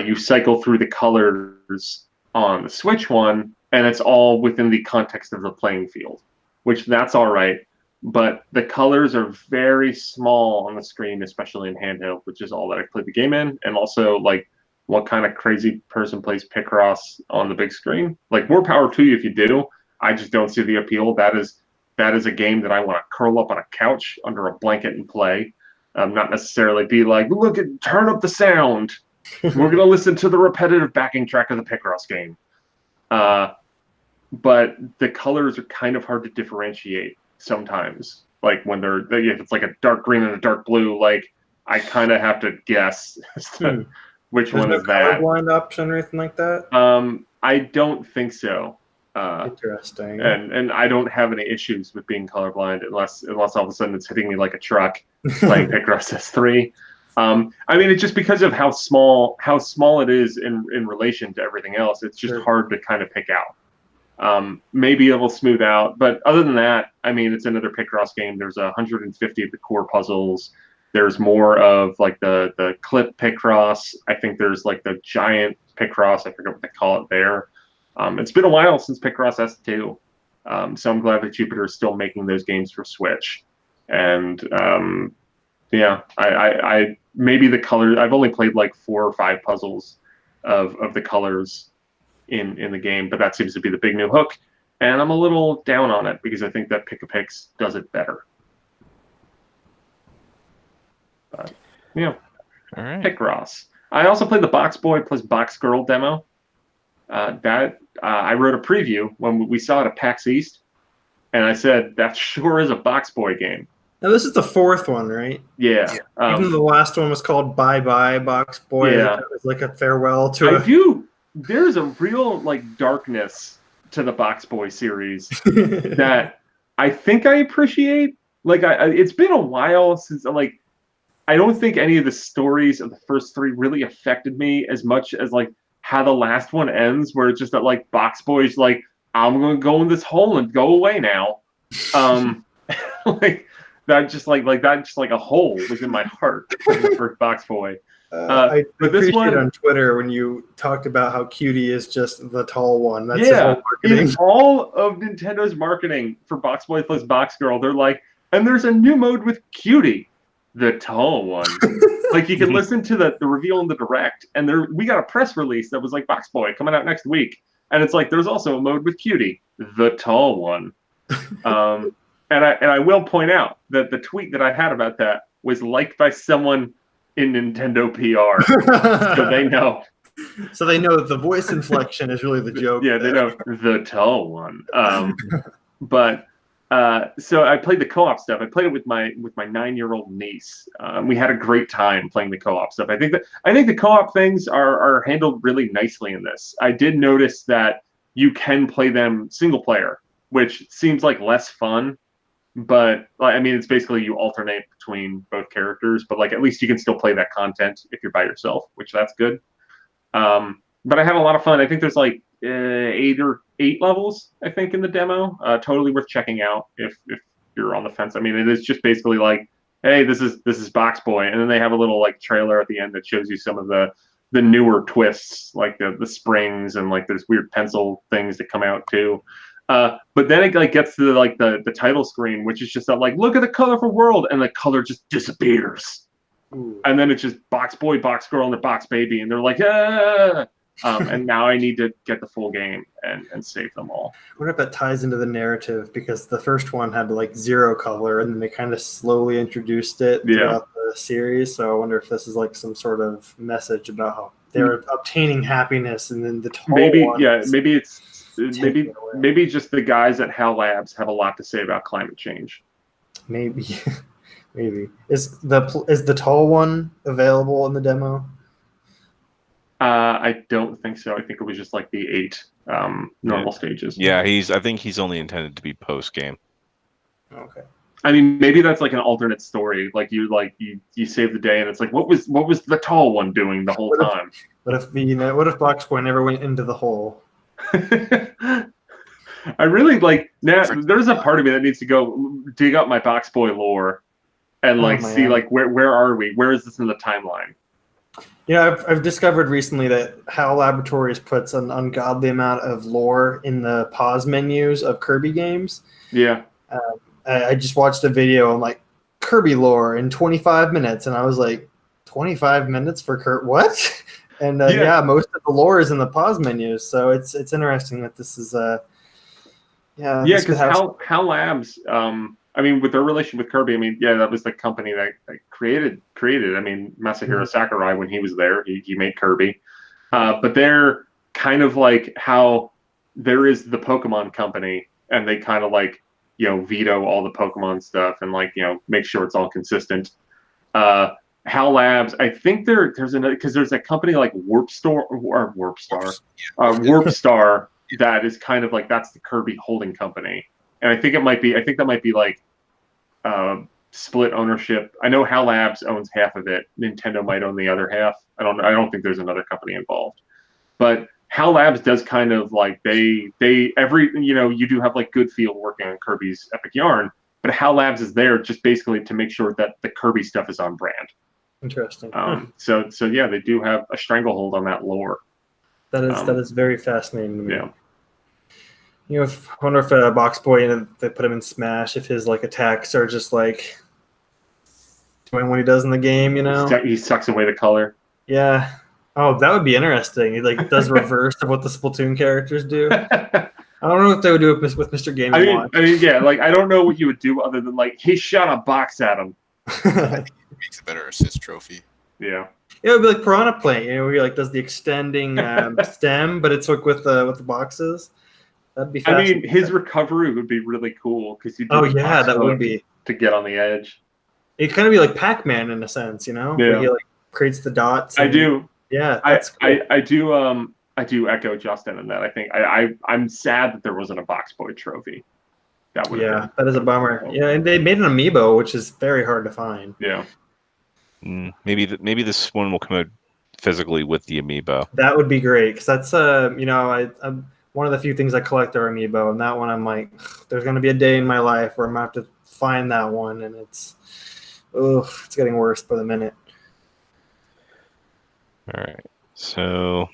you cycle through the colors on the Switch one, and it's all within the context of the playing field, which that's all right. But the colors are very small on the screen, especially in handheld, which is all that I played the game in. And also, what kind of crazy person plays Picross on the big screen? More power to you if you do. I just don't see the appeal. That is a game that I want to curl up on a couch under a blanket and play. Not necessarily be turn up the sound. We're going to listen to the repetitive backing track of the Picross game. But the colors are kind of hard to differentiate sometimes. When if it's a dark green and a dark blue, I kind of have to guess which one is that. Colorblind option or anything like that? I don't think so. Interesting. And I don't have any issues with being colorblind unless all of a sudden it's hitting me like a truck playing Picross S3. It's just because of how small it is in relation to everything else. It's just hard to kind of pick out. Maybe it'll smooth out, but other than that, it's another Picross game. There's 150 of the core puzzles. There's more of the clip Picross. I think there's the giant Picross. I forget what they call it there. It's been a while since Picross S2, so I'm glad that Jupiter is still making those games for Switch. And I maybe the colors. I've only played 4 or 5 puzzles of the colors. in the game, but that seems to be the big new hook. And I'm a little down on it because I think that Pick-a-Pix does it better. But, All right. Picross. I also played the Box Boy plus Box Girl demo. I wrote a preview when we saw it at PAX East, and I said, that sure is a Box Boy game. Now, this is the fourth one, right? Yeah. Even though the last one was called Bye Bye Box Boy, Yeah. it was like a farewell to There's a real darkness to the Box Boy series that I think I appreciate. It's been a while since I don't think any of the stories of the first three really affected me as much as how the last one ends, where it's just that Box Boy's I'm gonna go in this hole and go away now. That just like a hole was in my heart in the first Box Boy. I but this appreciate one on Twitter when you talked about how Cutie is just the tall one. That's his yeah, whole marketing. in all of Nintendo's marketing for Box Boy plus Box Girl, they're like, and there's a new mode with Cutie, the tall one. You can listen to the reveal in the direct, and we got a press release that was Box Boy coming out next week, and it's there's also a mode with Cutie, the tall one. And I will point out that the tweet that I had about that was liked by someone in Nintendo PR, so they know. So they know that the voice inflection is really the joke. Yeah, they know the tall one. So I played the co-op stuff. I played it with my 9-year-old niece. We had a great time playing the co-op stuff. I think the co-op things are handled really nicely in this. I did notice that you can play them single player, which seems like less fun. But it's basically you alternate between both characters. But at least you can still play that content if you're by yourself, which that's good. But I had a lot of fun. I think there's 8 levels, I think, in the demo. Totally worth checking out if you're on the fence. It is just basically hey, this is Box Boy, and then they have a little trailer at the end that shows you some of the newer twists, the springs, and there's weird pencil things that come out too. But then it gets to the title screen, which is just that look at the colorful world, and the color just disappears. Ooh. And then it's just Box Boy, Box Girl, and the Box Baby, and they're ah! And now I need to get the full game and save them all. I wonder if that ties into the narrative, because the first one had 0 color, and then they kind of slowly introduced it throughout the series. So I wonder if this is some sort of message about how they're obtaining happiness, and then the tall maybe just the guys at HAL Labs have a lot to say about climate change. Maybe is the tall one available in the demo? I don't think so. I think it was just the 8 normal stages. Yeah, I think he's only intended to be post game. Okay. Maybe that's an alternate story. You save the day, and it's what was the tall one doing the whole time? What if Box Boy never went into the hole? I really now. There's a part of me that needs to go dig up my Box Boy lore and see where are we? Where is this in the timeline? Yeah, I've discovered recently that HAL Laboratories puts an ungodly amount of lore in the pause menus of Kirby games. Yeah. I just watched a video on Kirby lore in 25 minutes, and I was 25 minutes for what? And most of the lore is in the pause menus, so it's interesting that this is because HAL Labs, with their relation with Kirby, that was the company that created. Masahiro Sakurai, when he was there, he made Kirby, but they're kind of how there is the Pokemon company, and they kind of veto all the Pokemon stuff and make sure it's all consistent. HAL Labs, I think there's a company Warp Star that is kind of that's the Kirby holding company, and I think that might be split ownership. I know HAL Labs owns half of it. Nintendo might own the other half. I don't think there's another company involved, but HAL Labs does kind of you do have Goodfield working on Kirby's Epic Yarn, but HAL Labs is there just basically to make sure that the Kirby stuff is on brand. Interesting. So they do have a stranglehold on that lore. That is very fascinating to me. Yeah. I wonder if Box Boy, they put him in Smash, if his attacks are just doing what he does in the game. He sucks away the color. Yeah. Oh, that would be interesting. He like does reverse of what the Splatoon characters do. I don't know what they would do with Mr. Game and Watch. Yeah, like I don't know what you would do other than like he shot a box at him. I think it makes a better assist trophy. Yeah. It would be like Piranha Plant, where he like does the extending stem, but it's like with the boxes. That'd be fascinating. I mean, his recovery would be really cool because he'd Oh yeah, that would be to get on the edge. It'd kind of be like Pac-Man in a sense, Yeah. where he like creates the dots. I do. Yeah, that's cool. I do. I do echo Justin in that. I think I'm sad that there wasn't a Box Boy trophy. That would. Yeah, that is a bummer. Yeah, and they made an amiibo, which is very hard to find. Yeah. Maybe this one will come out physically with the amiibo. That would be great because that's I'm one of the few things I collect are amiibo, and that one I'm like, there's gonna be a day in my life where I'm gonna have to find that one, and it's getting worse by the minute. All right. So,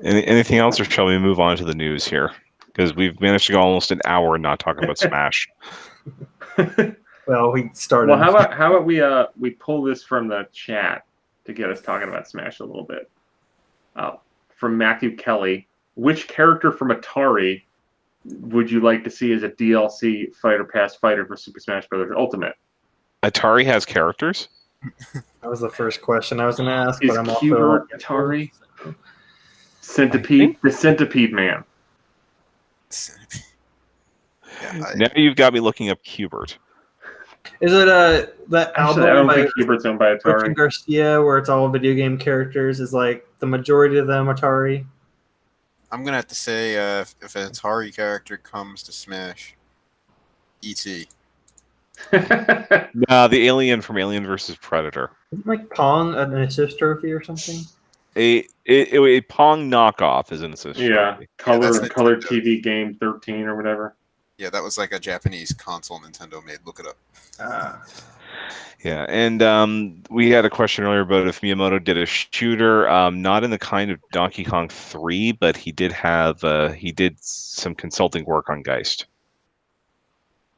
anything else, or shall we move on to the news here? Because we've managed to go almost an hour and not talking about Smash. Well, we started. Well, how about we pull this from the chat to get us talking about Smash a little bit. From Matthew Kelly, which character from Atari would you like to see as a DLC Fighter Pass fighter for Super Smash Bros. Ultimate? Atari has characters? That was the first question I was going to ask, Is but I'm Cubert also Atari? Centipede, the Centipede Man. Now you've got me looking up Cubert. Is it that Actually, I album don't by think Cubert's owned by Christian Atari. Garcia where it's all video game characters? Is like the majority of them Atari? I'm gonna have to say, if an Atari character comes to Smash, E.T. No, the alien from Alien versus Predator. Isn't like Pong an assist trophy or something? A Pong knockoff is an assist. Yeah, trophy. that's color Nintendo. TV game 13 or whatever. Yeah, that was like a Japanese console Nintendo made. Look it up. Yeah, and we had a question earlier about if Miyamoto did a shooter, not in the kind of Donkey Kong 3, but he did some consulting work on Geist.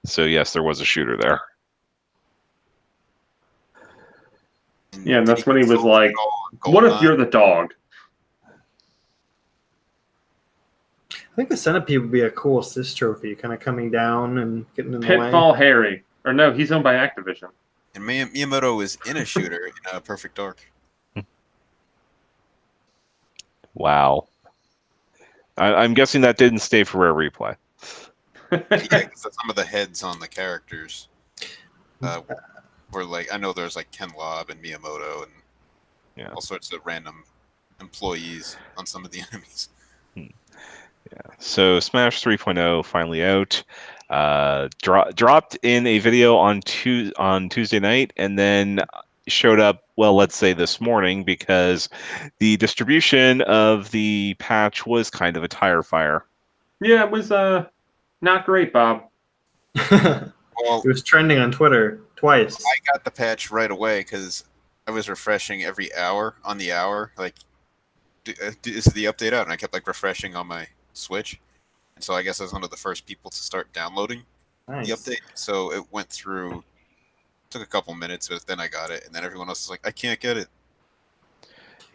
So yes, there was a shooter there. Yeah, and Did that's when he was consult like, at all on "What if GoldenEye? you're the dog?" I think the Centipede would be a cool assist trophy, kind of coming down and getting in the way. Pitfall Harry, or no, he's owned by Activision. And Miyamoto was in a shooter in Perfect Dark. Wow. I'm guessing that didn't stay for Rare Replay. Yeah, because some of the heads on the characters were like, I know there's like Ken Lobb and Miyamoto and all sorts of random employees on some of the enemies. Yeah. So Smash 3.0 finally out. Dropped in a video on Tuesday night, and then showed up, well, let's say this morning, because the distribution of the patch was kind of a tire fire. Yeah, it was not great, Bob. Well, It was trending on Twitter twice. I got the patch right away because I was refreshing every hour on the hour. Like, is the update out? And I kept like refreshing on my Switch. And so I guess I was one of the first people to start downloading Nice. the update. So it went through, took a couple minutes, but then I got it. And then everyone else was like, I can't get it.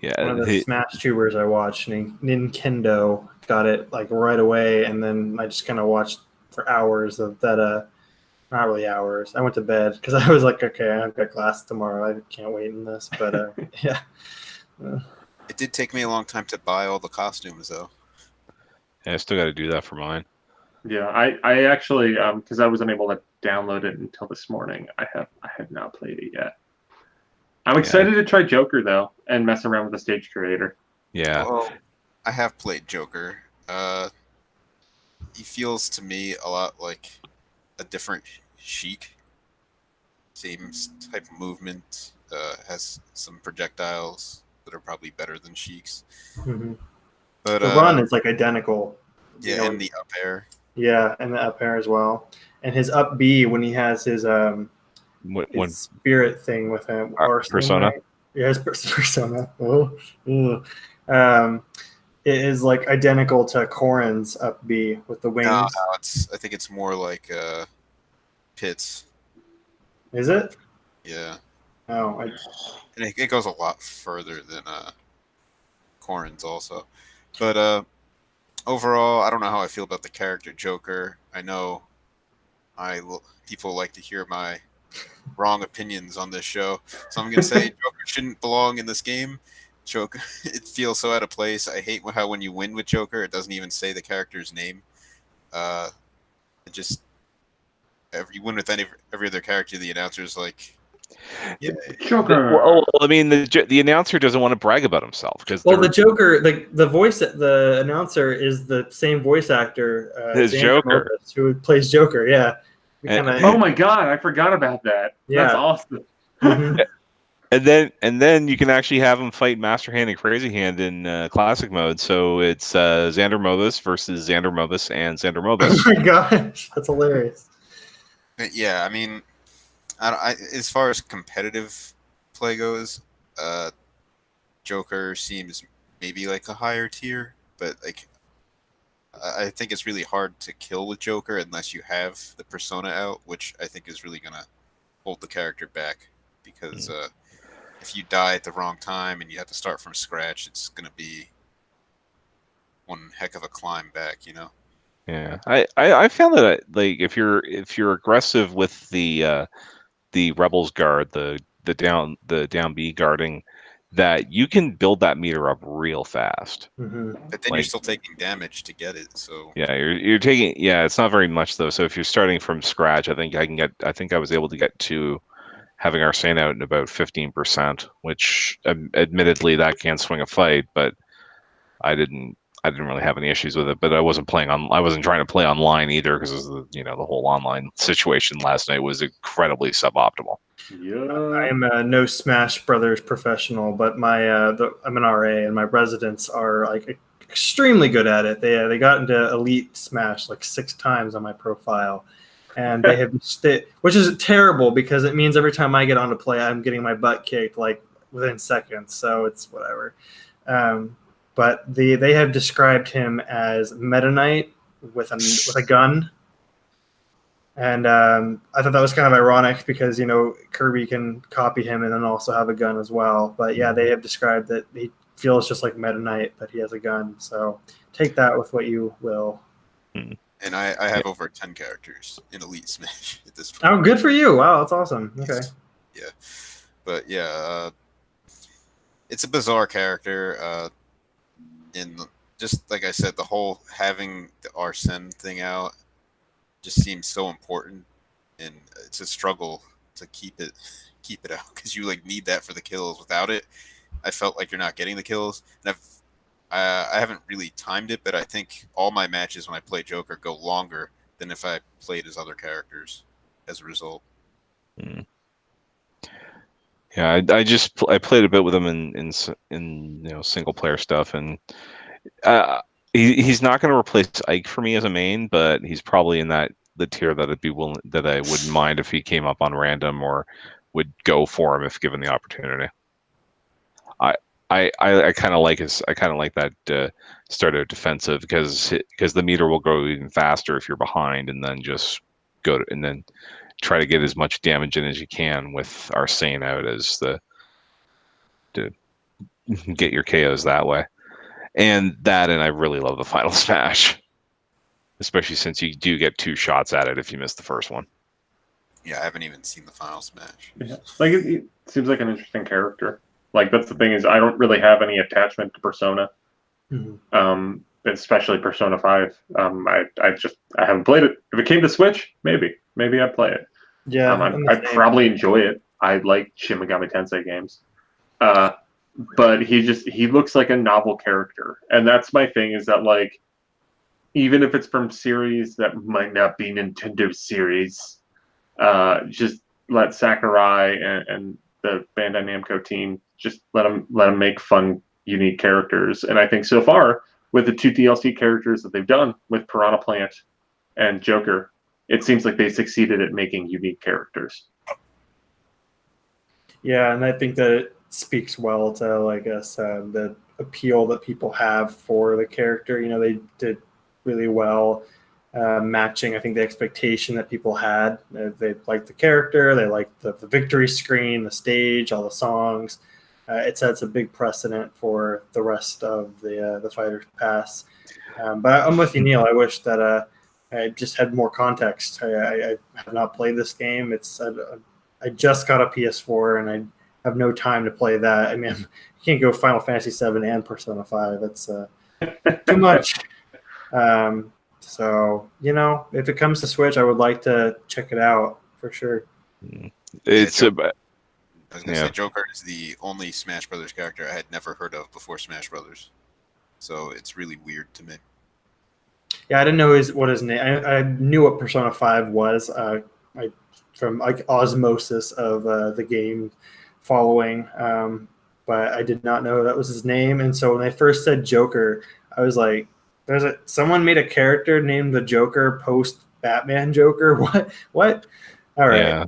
Yeah, One of the Smash tubers I watched, Nintendo, got it like right away, and then I just kind of watched for hours of that. Not really hours. I went to bed because I was like, okay, I've got class tomorrow. I can't wait in this. But yeah. It did take me a long time to buy all the costumes, though. I still got to do that for mine. Yeah, I actually because I wasn't able to download it until this morning. I have not played it yet. I'm excited to try Joker though and mess around with the stage creator. Yeah. Well, I have played Joker. He feels to me a lot like a different Sheik. Same type of movement. Has some projectiles that are probably better than Sheik's. Mm-hmm. But The run is like identical. Yeah, and the up air. Yeah, and the up air as well. And his up B when he has his his spirit thing with him. Persona. Right? Yeah, his persona. It is like identical to Corrin's up B with the wings. No, I think it's more like Pitts. Is it? Yeah. Oh, And it goes a lot further than unicorns also. But overall, I don't know how I feel about the character Joker. I know people like to hear my wrong opinions on this show, so I'm gonna say Joker shouldn't belong in this game. Joker, it feels so out of place. I hate how when you win with Joker, it doesn't even say the character's name. It just you win with every other character, the announcer's like, yeah, Joker. Well, I mean, the announcer doesn't want to brag about himself because the Joker, the voice, the announcer is the same voice actor, his Xander Joker, Mobus, who plays Joker. Yeah. Oh my god, I forgot about that. Yeah. That's awesome. Mhm. and then you can actually have him fight Master Hand and Crazy Hand in classic mode. So it's Xander Mobus versus Xander Mobus and Xander Mobus. Oh my gosh, that's hilarious. yeah. I mean, as far as competitive play goes, Joker seems maybe like a higher tier, but like I think it's really hard to kill with Joker unless you have the persona out, which I think is really gonna hold the character back because if you die at the wrong time and you have to start from scratch, it's gonna be one heck of a climb back, you know. Yeah, I found that like if you're aggressive with the Rebels guard, the down B guarding, that you can build that meter up real fast. Mm-hmm. But then you're still taking damage to get it, so yeah, you're taking it's not very much though. So if you're starting from scratch, I think I was able to get to having Arsene out in about 15%, which admittedly that can swing a fight, but I didn't really have any issues with it. But I wasn't trying to play online either because the whole online situation last night was incredibly suboptimal. Yeah. I'm a no Smash Brothers professional, but I'm an RA, and my residents are like extremely good at it. They got into Elite Smash like 6 times on my profile, and they have which is terrible because it means every time I get on to play, I'm getting my butt kicked like within seconds. So it's whatever. But they have described him as Meta Knight with a gun. And I thought that was kind of ironic because, Kirby can copy him and then also have a gun as well. But yeah, they have described that he feels just like Meta Knight, but he has a gun. So take that with what you will. And I have over 10 characters in Elite Smash at this point. Oh, good for you. Wow, that's awesome. Okay. Yeah. But yeah, it's a bizarre character. Just like I said, the whole having the Arsene thing out just seems so important, and it's a struggle to keep it out because you like need that for the kills. Without it, I felt like you're not getting the kills, and I haven't really timed it, but I think all my matches when I play Joker go longer than if I played as other characters as a result. Yeah, I played a bit with him in single player stuff, and he's not going to replace Ike for me as a main, but he's probably in the tier that I wouldn't mind if he came up on random or would go for him if given the opportunity. I kind of like that start out defensive because the meter will go even faster if you're behind, and then just and then try to get as much damage in as you can with Arsene out to get your KOs that way. And I really love the final smash, especially since you do get 2 shots at it if you miss the first one. Yeah, I haven't even seen the final smash. Yeah. Like it seems like an interesting character. Like that's the thing is I don't really have any attachment to Persona, especially Persona 5. I haven't played it. If it came to Switch, maybe I'd play it. Yeah, I'd probably enjoy it. I like Shin Megami Tensei games. But he looks like a novel character, and that's my thing. Is that like, even if it's from series that might not be Nintendo series, just let Sakurai and the Bandai Namco team just let them make fun, unique characters. And I think so far with the 2 DLC characters that they've done with Piranha Plant and Joker, it seems like they succeeded at making unique characters. Yeah, and I think that it speaks well to, like us, the appeal that people have for the character. They did really well matching, I think, the expectation that people had. They liked the character, they liked the victory screen, the stage, all the songs. it sets a big precedent for the rest of the Fighter Pass. But I'm with you, Neil. I wish that I just had more context. I have not played this game. I just got a PS4 and I have no time to play that. I mean, you can't go Final Fantasy VII and Persona 5. That's too much. So, if it comes to Switch, I would like to check it out for sure. It's I was gonna say Joker is the only Smash Brothers character I had never heard of before Smash Brothers, so it's really weird to me. Yeah, I didn't know what his name. I knew what Persona 5 was. From like osmosis of the game following, but I did not know that was his name. And so when they first said Joker, I was like, someone made a character named the Joker post Batman Joker. What? All right. Yeah,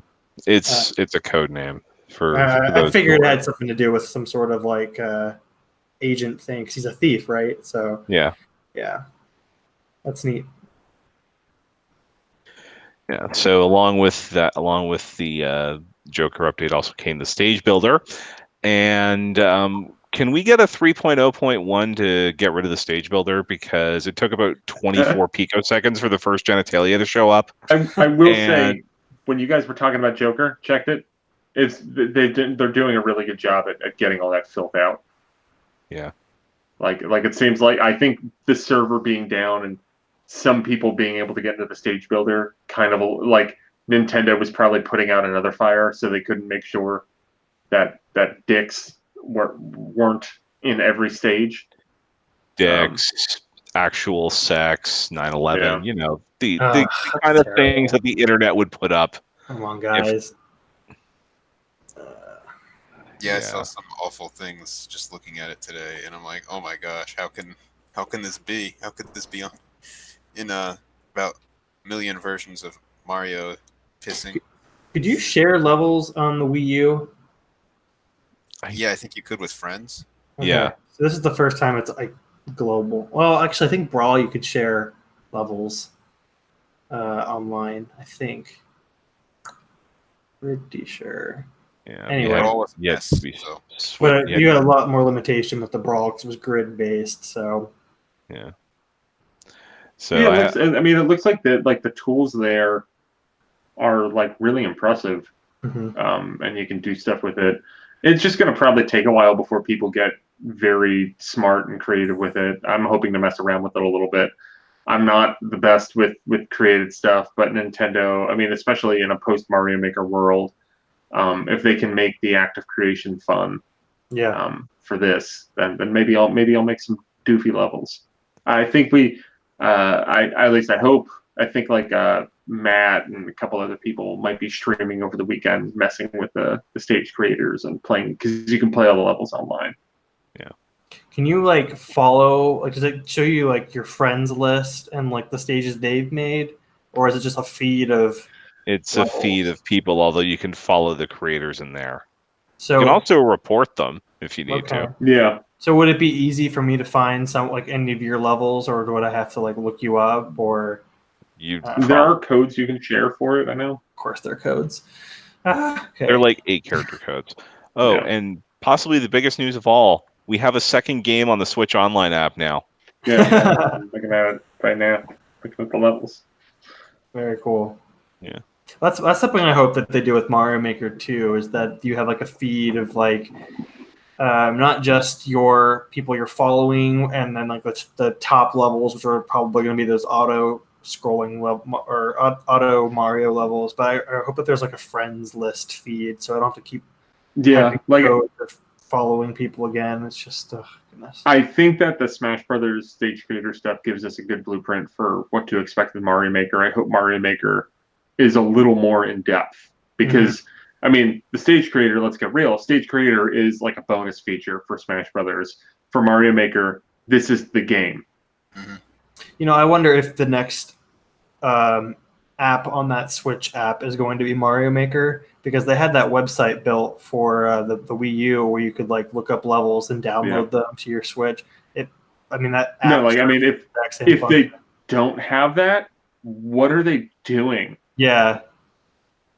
it's a code name for I figured it had something to do with some sort of like agent thing because he's a thief, right? So yeah, that's neat. Yeah. So along with the Joker update, also came the stage builder, and can we get a 3.0.1 to get rid of the stage builder because it took about 24 picoseconds for the first genitalia to show up? I will say, when you guys were talking about Joker, checked it. They're doing a really good job at getting all that filth out. Yeah. Like it seems like I think the server being down and some people being able to get into the stage builder kind of like Nintendo was probably putting out another fire so they couldn't make sure that dicks weren't in every stage. Dicks, actual sex, 9/11, Yeah. the kind of things that the internet would put up. Come on, guys. Yeah, I saw some awful things just looking at it today, and I'm like, oh my gosh, how can this be? How could this be on in about a million versions of Mario pissing? Could you share levels on the Wii U? Yeah, I think you could with friends. Okay. Yeah. So this is the first time it's like global. Well, actually, I think Brawl you could share levels online. I think. Pretty sure. Yeah. Anyway, but you got a lot more limitation with the Brawl because it was grid based. So. Yeah. So yeah, it looks like the tools there are like really impressive, and you can do stuff with it. It's just going to probably take a while before people get very smart and creative with it. I'm hoping to mess around with it a little bit. I'm not the best with created stuff, but Nintendo, especially in a post Mario Maker world, if they can make the act of creation fun, for this, then maybe I'll make some doofy levels. I think at least I hope. I think like Matt and a couple other people might be streaming over the weekend, messing with the stage creators and playing because you can play all the levels online. Yeah. Can you like follow? Like, does it show you like your friends list and like the stages they've made, or is it just a feed of? It's levels? A feed of people, although you can follow the creators in there. So you can also report them if you need to. Yeah. So would it be easy for me to find any of your levels, or would I have to like look you up, or? There are codes you can share for it. I know. Of course, there are codes. Okay. They're like 8 character codes. Oh, yeah. And possibly the biggest news of all, we have a second game on the Switch Online app now. Yeah, I'm looking at it right now. Looking at the levels. Very cool. Yeah. That's something I hope that they do with Mario Maker 2 is that you have like a feed of like not just your people you're following and then like the top levels, which are probably going to be those auto scrolling level or auto Mario levels, but I hope that there's like a friends list feed so I don't have to keep following people again. It's just goodness. I think that the Smash Brothers stage creator stuff gives us a good blueprint for what to expect with Mario Maker. I hope Mario Maker is a little more in depth because the stage creator, let's get real, stage creator is like a bonus feature for Smash Brothers. For Mario Maker, this is the game. I wonder if the next app on that Switch app is going to be Mario Maker because they had that website built for the Wii U where you could like look up levels and download them to your Switch. That app if they don't have that, what are they doing? Yeah.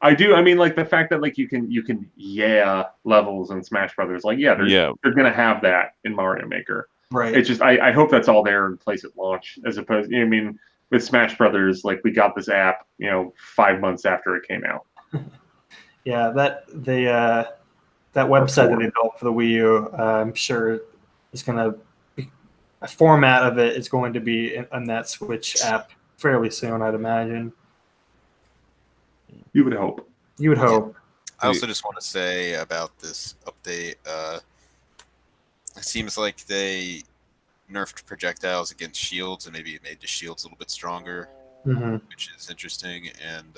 I do. I mean, like the fact that like you can levels in Smash Brothers. Like they're gonna have that in Mario Maker. Right. It's just I hope that's all there in place at launch, as opposed. You know, I mean, with Smash Brothers, like we got this app, 5 months after it came out. Yeah, that website that they built for the Wii U, I'm sure is gonna be, a format of it is going to be in that Switch app fairly soon, I'd imagine. You would hope. You would hope. I also just want to say about this update, it seems like they nerfed projectiles against shields and maybe made the shields a little bit stronger, which is interesting. And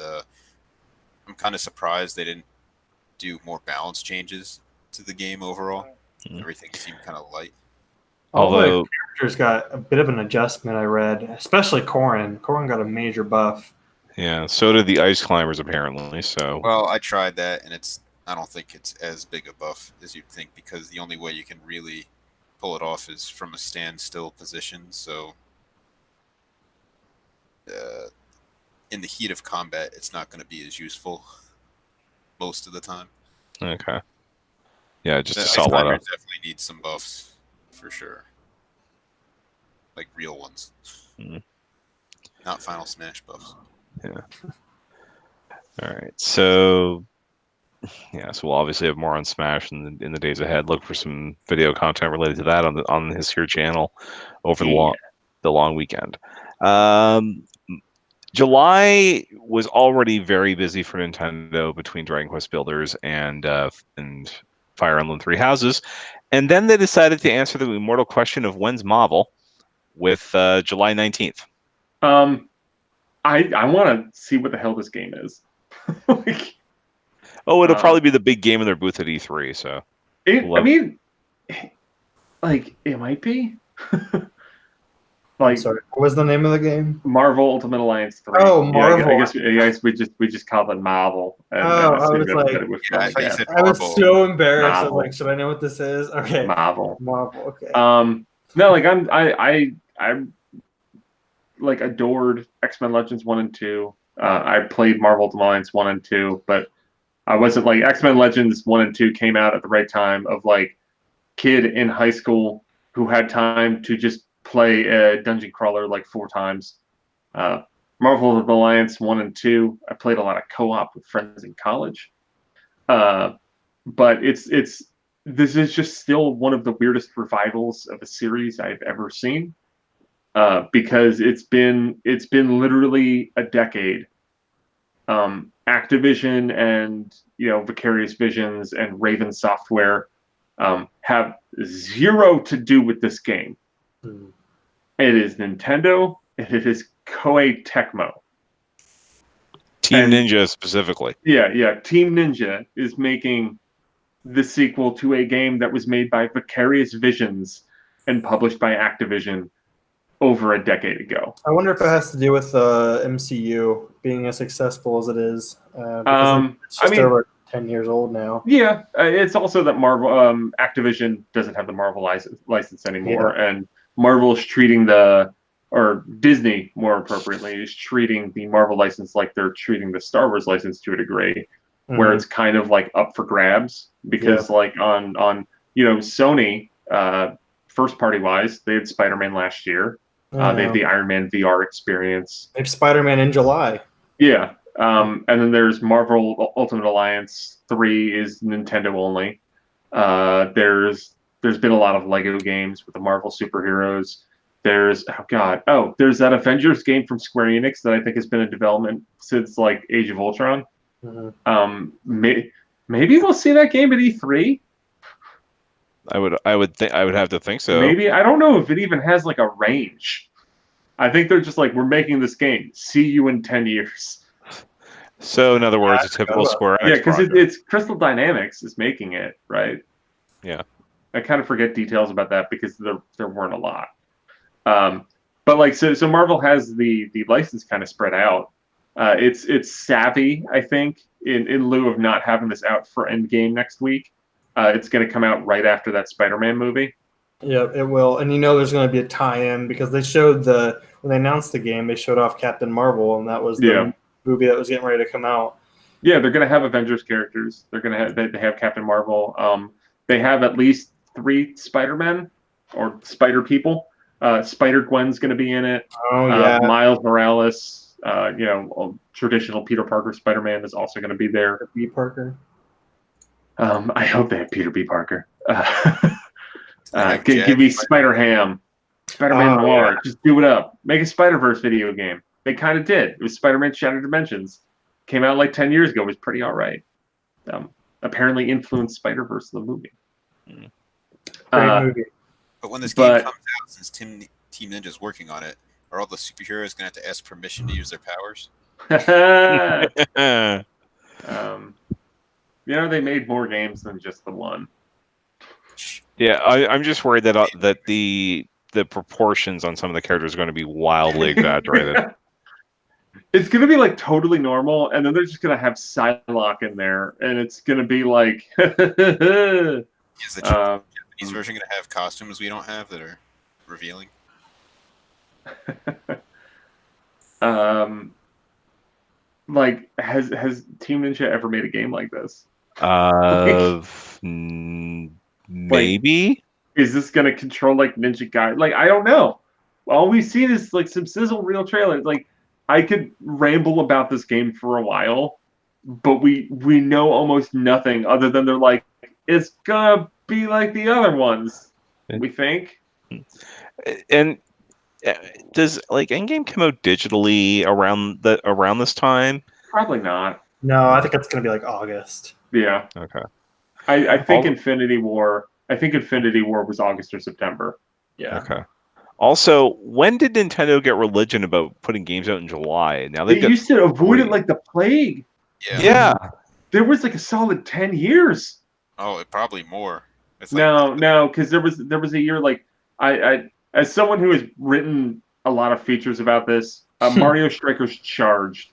I'm kind of surprised they didn't do more balance changes to the game overall. Everything seemed kind of light. Although the characters got a bit of an adjustment, I read, especially Corrin. Corrin got a major buff. Yeah, so did the Ice Climbers apparently. So well, I tried that, and I don't think it's as big a buff as you'd think, because the only way you can really pull it off is from a standstill position. So in the heat of combat, it's not going to be as useful most of the time. Okay. Yeah, just the to saw a lot of. Definitely need some buffs for sure, like real ones, not Final Smash buffs. Yeah. All right. So, yeah. So we'll obviously have more on Smash in the days ahead. Look for some video content related to that on his here channel over the long weekend. July was already very busy for Nintendo between Dragon Quest Builders and Fire Emblem Three Houses, and then they decided to answer the immortal question of when's Mahvel with July 19th. I want to see what the hell this game is. It'll probably be the big game in their booth at E3. So, I mean, like it might be. Like, sorry, what was the name of the game? Marvel Ultimate Alliance 3. Oh, Marvel. I guess we just called it Marvel. I was so embarrassed. Marvel. I was like, should I know what this is? Okay. Marvel. Okay. No, like I'm like adored X-Men Legends 1 and 2. I played Marvel Ultimate Alliance 1 and 2, but I wasn't like X-Men Legends 1 and 2 came out at the right time of like kid in high school who had time to just play a dungeon crawler like 4 times. Marvel Alliance 1 and 2, I played a lot of co-op with friends in college. But this is just still one of the weirdest revivals of a series I've ever seen. Because it's been literally a decade. Activision and Vicarious Visions and Raven Software have zero to do with this game. It is Nintendo, and it is Koei Tecmo. Team Ninja specifically. Yeah. Team Ninja is making the sequel to a game that was made by Vicarious Visions and published by Activision over a decade ago. I wonder if it has to do with the MCU being as successful as it is. It's just over 10 years old now. Yeah, it's also that Marvel, Activision doesn't have the Marvel license anymore, and Marvel is treating Disney, more appropriately, is treating the Marvel license like they're treating the Star Wars license to a degree, where it's kind of like up for grabs because like on Sony, first party wise, they had Spider-Man last year. They have the Iron Man VR experience. They have Spider-Man in July. Yeah. And then there's Marvel Ultimate Alliance 3 is Nintendo only. There's been a lot of Lego games with the Marvel superheroes. There's there's that Avengers game from Square Enix that I think has been in development since like Age of Ultron. Maybe we'll see that game at E3. I would have to think so. Maybe. I don't know if it even has like a range. I think they're just like, we're making this game. See you in 10 years. So in other words, a typical Square Enix. Yeah, because it's Crystal Dynamics is making it, right? Yeah. I kind of forget details about that because there weren't a lot. But like so Marvel has the license kind of spread out. It's savvy, I think, in lieu of not having this out for Endgame next week. It's going to come out right after that Spider-Man movie. Yeah, it will. And there's going to be a tie-in because they showed when they announced the game, they showed off Captain Marvel, and that was the movie that was getting ready to come out. Yeah, they're gonna have Avengers characters. They're gonna have they have Captain Marvel. They have at least 3 Spider-Men or Spider People. Spider Gwen's gonna be in it. Oh yeah. Miles Morales, traditional Peter Parker Spider-Man is also gonna be there. B. Parker. I hope they have Peter B. Parker. have Give Jack me Spider- Spider-Ham, Spider-Man Oh, Noir. yeah. Just do it up. Make a Spider-Verse video game. They kind of did. It was Spider-Man Shattered Dimensions. Came out like 10 years ago. It was pretty all right. Apparently influenced Spider-Verse the movie. Great movie. But when this game comes out, since Team Ninja's working on it, are all the superheroes gonna have to ask permission to use their powers? They made more games than just the one. Yeah, I'm just worried that the proportions on some of the characters are going to be wildly exaggerated. It's going to be like totally normal, and then they're just going to have Psylocke in there, and it's going to be like. Is the Japanese version going to have costumes we don't have that are revealing? Like, has Team Ninja ever made a game like this? Maybe. Is this going to control like Ninja Gaiden? Like, I don't know. All we've seen is like some sizzle reel trailers. Like, I could ramble about this game for a while, but we know almost nothing other than they're like, it's gonna be like the other ones. We think. And does like Endgame come out digitally around this time? Probably not. No, I think it's gonna be like August. Yeah. Okay. I think Infinity War. I think Infinity War was August or September. Yeah. Okay. Also, when did Nintendo get religion about putting games out in July? Now they used to avoid it like the plague. Yeah. There was like a solid 10 years. Oh, probably more. No, because there was a year like I as someone who has written a lot of features about this, Mario Strikers Charged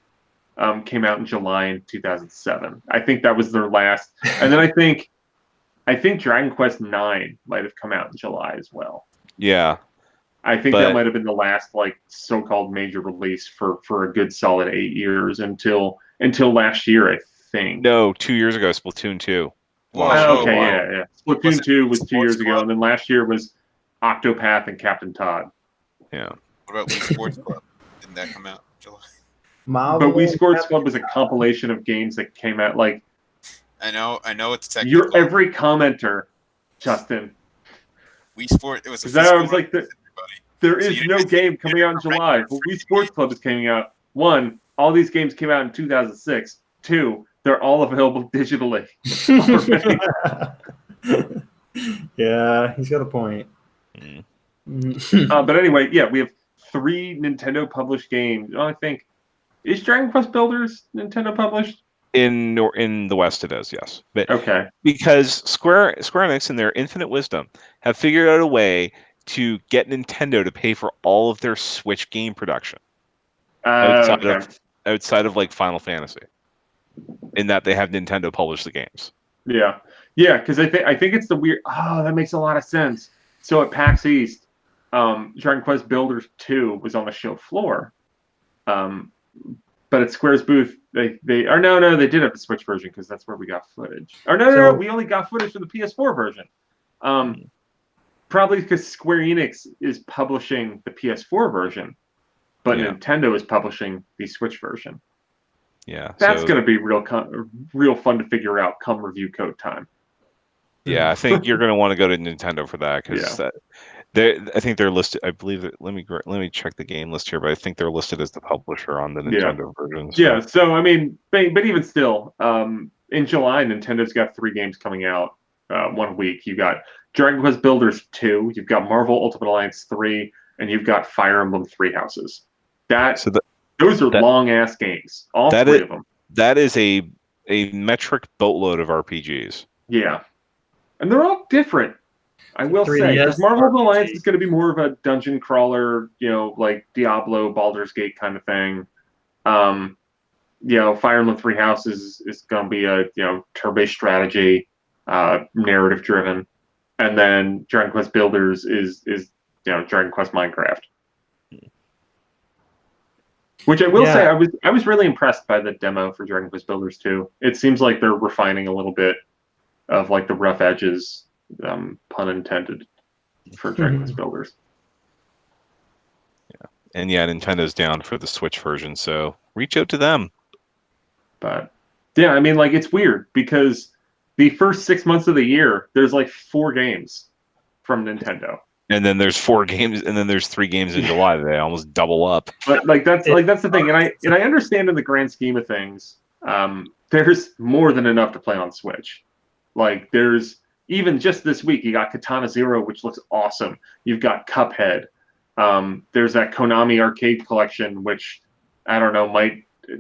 came out in July in 2007. I think that was their last, and then I think Dragon Quest 9 might have come out in July as well. Yeah. I think that might have been the last like so-called major release for a good solid 8 years until last year, I think. No, 2 years ago, Splatoon 2. Okay, yeah. Splatoon 2 was 2 years ago, and then last year was Octopath and Captain Todd. Yeah. What about Wii Sports Club? Didn't that come out in July? But Wii Sports Club was a compilation of games that came out like. I know it's technical. You're every commenter, Justin. Wii Sport. It was. I was like, there is no game coming out in July. But Wii Sports Club is coming out. 1, all these games came out in 2006. 2, they're all available digitally. Yeah, he's got a point. But anyway, yeah, we have 3 Nintendo published games. I think is Dragon Quest Builders Nintendo published? In the West, it is, yes. But okay, because Square Enix, in their infinite wisdom, have figured out a way to get Nintendo to pay for all of their Switch game production outside of like Final Fantasy, in that they have Nintendo publish the games. Yeah, because I think it's the weird. Oh, that makes a lot of sense. So at PAX East, Dragon Quest Builders 2 was on the show floor, but at Square's booth, they did have the Switch version because that's where we got footage. Or no, we only got footage for the PS4 version. Probably because Square Enix is publishing the PS4 version, but Nintendo is publishing the Switch version. Yeah, that's going to be real fun to figure out come review code time. Yeah, I think you're going to want to go to Nintendo for that because I think they're listed. I believe that. Let me check the game list here, but I think they're listed as the publisher on the Nintendo version. So. Yeah, so I mean, but even still, in July, Nintendo's got 3 games coming out 1 week. You got Dragon Quest Builders 2, you've got Marvel Ultimate Alliance 3, and you've got Fire Emblem 3 Houses. Those are long-ass games, all 3 of them. That is a metric boatload of RPGs. Yeah. And they're all different, I will say. Because Marvel Ultimate Alliance is going to be more of a dungeon crawler, like Diablo, Baldur's Gate kind of thing. Fire Emblem 3 Houses is going to be a, turn-based strategy, narrative-driven. And then Dragon Quest Builders is Dragon Quest Minecraft. Which I will say, I was really impressed by the demo for Dragon Quest Builders 2. It seems like they're refining a little bit of like the rough edges, pun intended, for Dragon Quest Builders. Yeah, and yeah, Nintendo's down for the Switch version, so reach out to them. But yeah, I mean, like it's weird because the first 6 months of the year, there's like 4 games from Nintendo. And then there's 4 games, and then there's 3 games in July. They almost double up. But that's the thing, and I understand in the grand scheme of things, there's more than enough to play on Switch. Like there's even just this week, you got Katana Zero, which looks awesome. You've got Cuphead. There's that Konami Arcade Collection, which I don't know,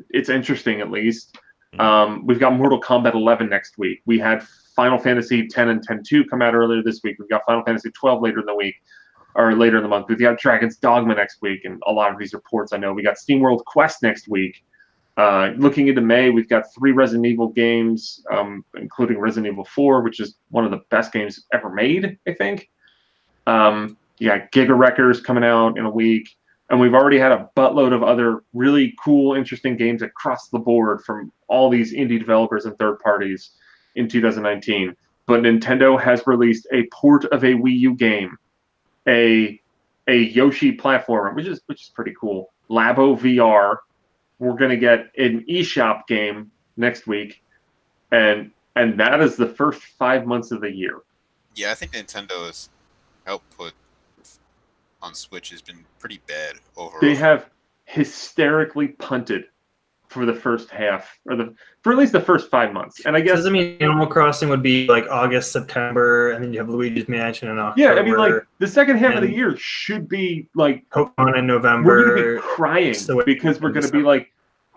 it's interesting at least. We've got Mortal Kombat 11 next week. We had Final Fantasy 10 and 10-2 come out earlier this week. We've got Final Fantasy 12 later in the week, or later in the month. We've got Dragon's Dogma next week, and a lot of these reports I know. We got SteamWorld Quest next week. Looking into May, we've got 3 Resident Evil games, including Resident Evil 4, which is one of the best games ever made, I think. You got Giga Wreckers coming out in a week. And we've already had a buttload of other really cool, interesting games across the board from all these indie developers and third parties in 2019. But Nintendo has released a port of a Wii U game, a Yoshi platformer, which is pretty cool. Labo VR. We're going to get an eShop game next week, and that is the first 5 months of the year. Yeah, I think Nintendo's output on Switch has been pretty bad overall. They have hysterically punted for the first half, for at least the first 5 months. And I guess doesn't mean Animal Crossing would be like August, September, and then you have Luigi's Mansion in October. Yeah, I mean, like the second half of the year should be like Pokemon in November. We're going to be crying because we're going to be like,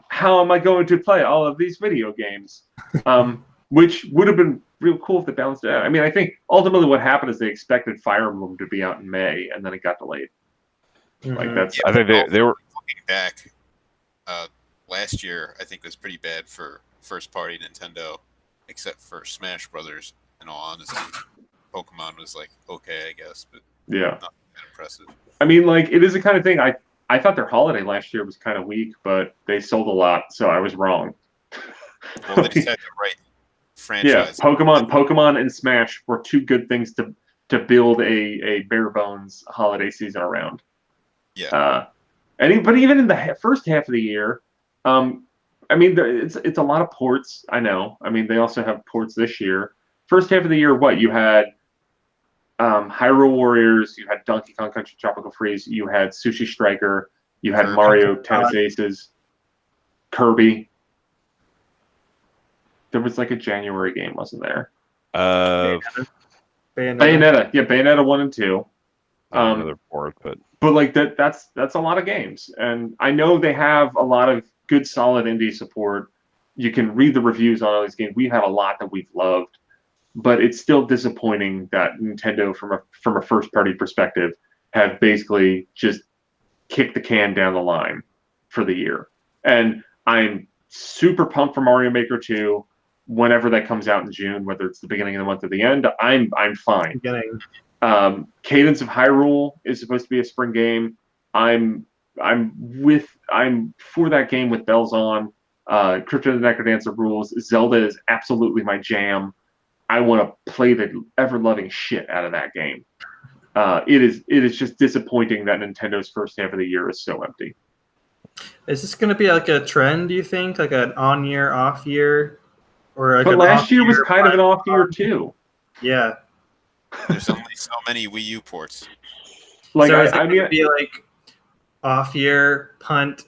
how am I going to play all of these video games? Which would have been real cool if they balanced it out. I mean, I think ultimately what happened is they expected Fire Emblem to be out in May, and then it got delayed. Like that's. I think they were looking back. Last year, I think was pretty bad for first-party Nintendo, except for Smash Brothers. In all honesty, Pokemon was like okay, I guess, but yeah, not that impressive. I mean, like it is the kind of thing I thought their holiday last year was kind of weak, but they sold a lot, so I was wrong. Well, they just had the right franchise. Yeah, Pokemon and Smash were 2 good things to build a bare bones holiday season around. Yeah. But even in the first half of the year, I mean, it's a lot of ports. I know. I mean, they also have ports this year. First half of the year, what you had? Hyrule Warriors. You had Donkey Kong Country Tropical Freeze. You had Sushi Striker. You had Mario Tennis Aces. Kirby. There was like a January game, wasn't there? Bayonetta. Yeah, Bayonetta 1 and 2. Another port, but like that's a lot of games, and I know they have a lot of good, solid indie support. You can read the reviews on all these games. We've had a lot that we've loved, but it's still disappointing that Nintendo, from a first party perspective, have basically just kicked the can down the line for the year. And I'm super pumped for Mario Maker 2. Whenever that comes out in June, whether it's the beginning of the month or the end, I'm fine. Beginning. Cadence of Hyrule is supposed to be a spring game. I'm for that game with bells on. Crypto the Necrodancer rules. Zelda is absolutely my jam. I want to play the ever-loving shit out of that game. It is just disappointing that Nintendo's first half of the year is so empty. Is this going to be like a trend, do you think? Like an on-year, off-year? Or like but last year was kind of an off-year, too. Yeah. There's only so many Wii U ports. Like, so I mean, be like off-year, punt,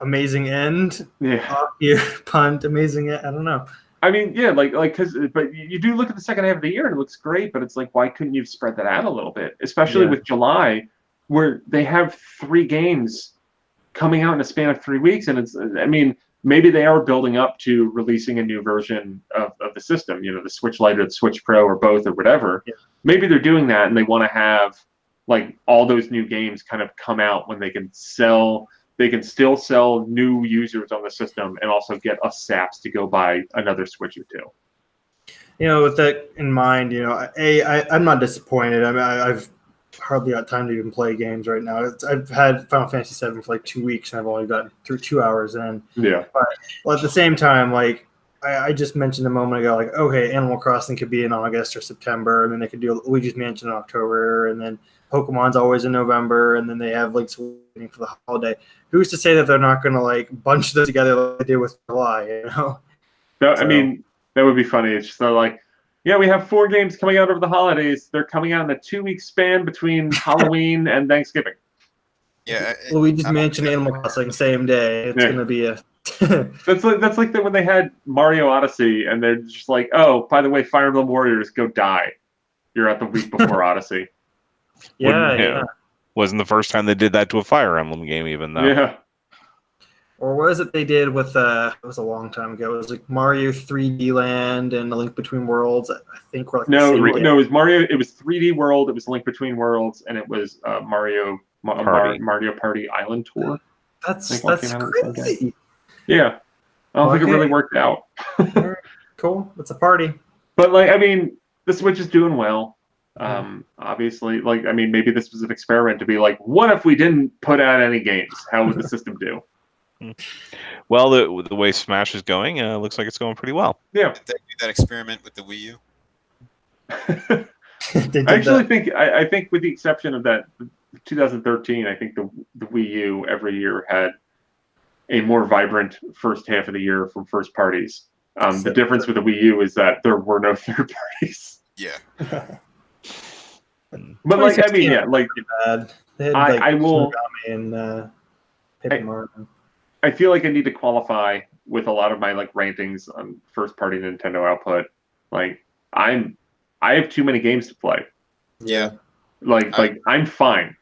amazing end. Yeah. Off-year, punt, amazing end. I don't know. I mean, yeah, but you do look at the second half of the year and it looks great, but it's like, why couldn't you spread that out a little bit? Especially with July, where they have 3 games coming out in a span of 3 weeks, and I mean, maybe they are building up to releasing a new version of the system, the Switch Lite or the Switch Pro or both or whatever. Yeah. Maybe they're doing that and they want to have like all those new games kind of come out when they can still sell new users on the system and also get us saps to go buy another Switch or 2. With that in mind, I'm not disappointed. I mean, hardly got time to even play games right now. I've had Final Fantasy VII for like 2 weeks, and I've only gotten through 2 hours in. Yeah. But well, at the same time, like I just mentioned a moment ago, like, okay, Animal Crossing could be in August or September, and then they could do Luigi's Mansion in October, and then Pokemon's always in November, and then they have like waiting for the holiday. Who's to say that they're not going to like bunch those together like they did with July? You know? No, I mean, that would be funny. It's just like, yeah, we have 4 games coming out over the holidays. They're coming out in a 2-week span between Halloween and Thanksgiving. Yeah, Luigi's Mansion, Animal Crossing, same day. It's going to be a. That's like when they had Mario Odyssey, and they're just like, oh, by the way, Fire Emblem Warriors, go die. You're at the week before Odyssey. Yeah. Wasn't the first time they did that to a Fire Emblem game, even though. Yeah. Or what is it they did with? It was a long time ago. It was like Mario 3D Land and A Link Between Worlds. I think we're like no, it was Mario. It was 3D World. It was Link Between Worlds, and it was Mario Party Island Tour. That's crazy. Yeah, I don't think it really worked out. Cool. It's a party. But like, I mean, the Switch is doing well. Obviously, like, I mean, maybe this was an experiment to be like, what if we didn't put out any games? How would the system do? Well, the way Smash is going, looks like it's going pretty well. Yeah. Did they do that experiment with the Wii U? I think with the exception of that 2013, I think the Wii U every year had a more vibrant first half of the year from first parties. The difference with the Wii U is that there were no third parties. Yeah. But like, I mean, yeah, like bad. They had, I will. And Paper Mario. I feel like I need to qualify with a lot of my like rantings on first party Nintendo output. Like I have too many games to play. Yeah. Like I'm fine.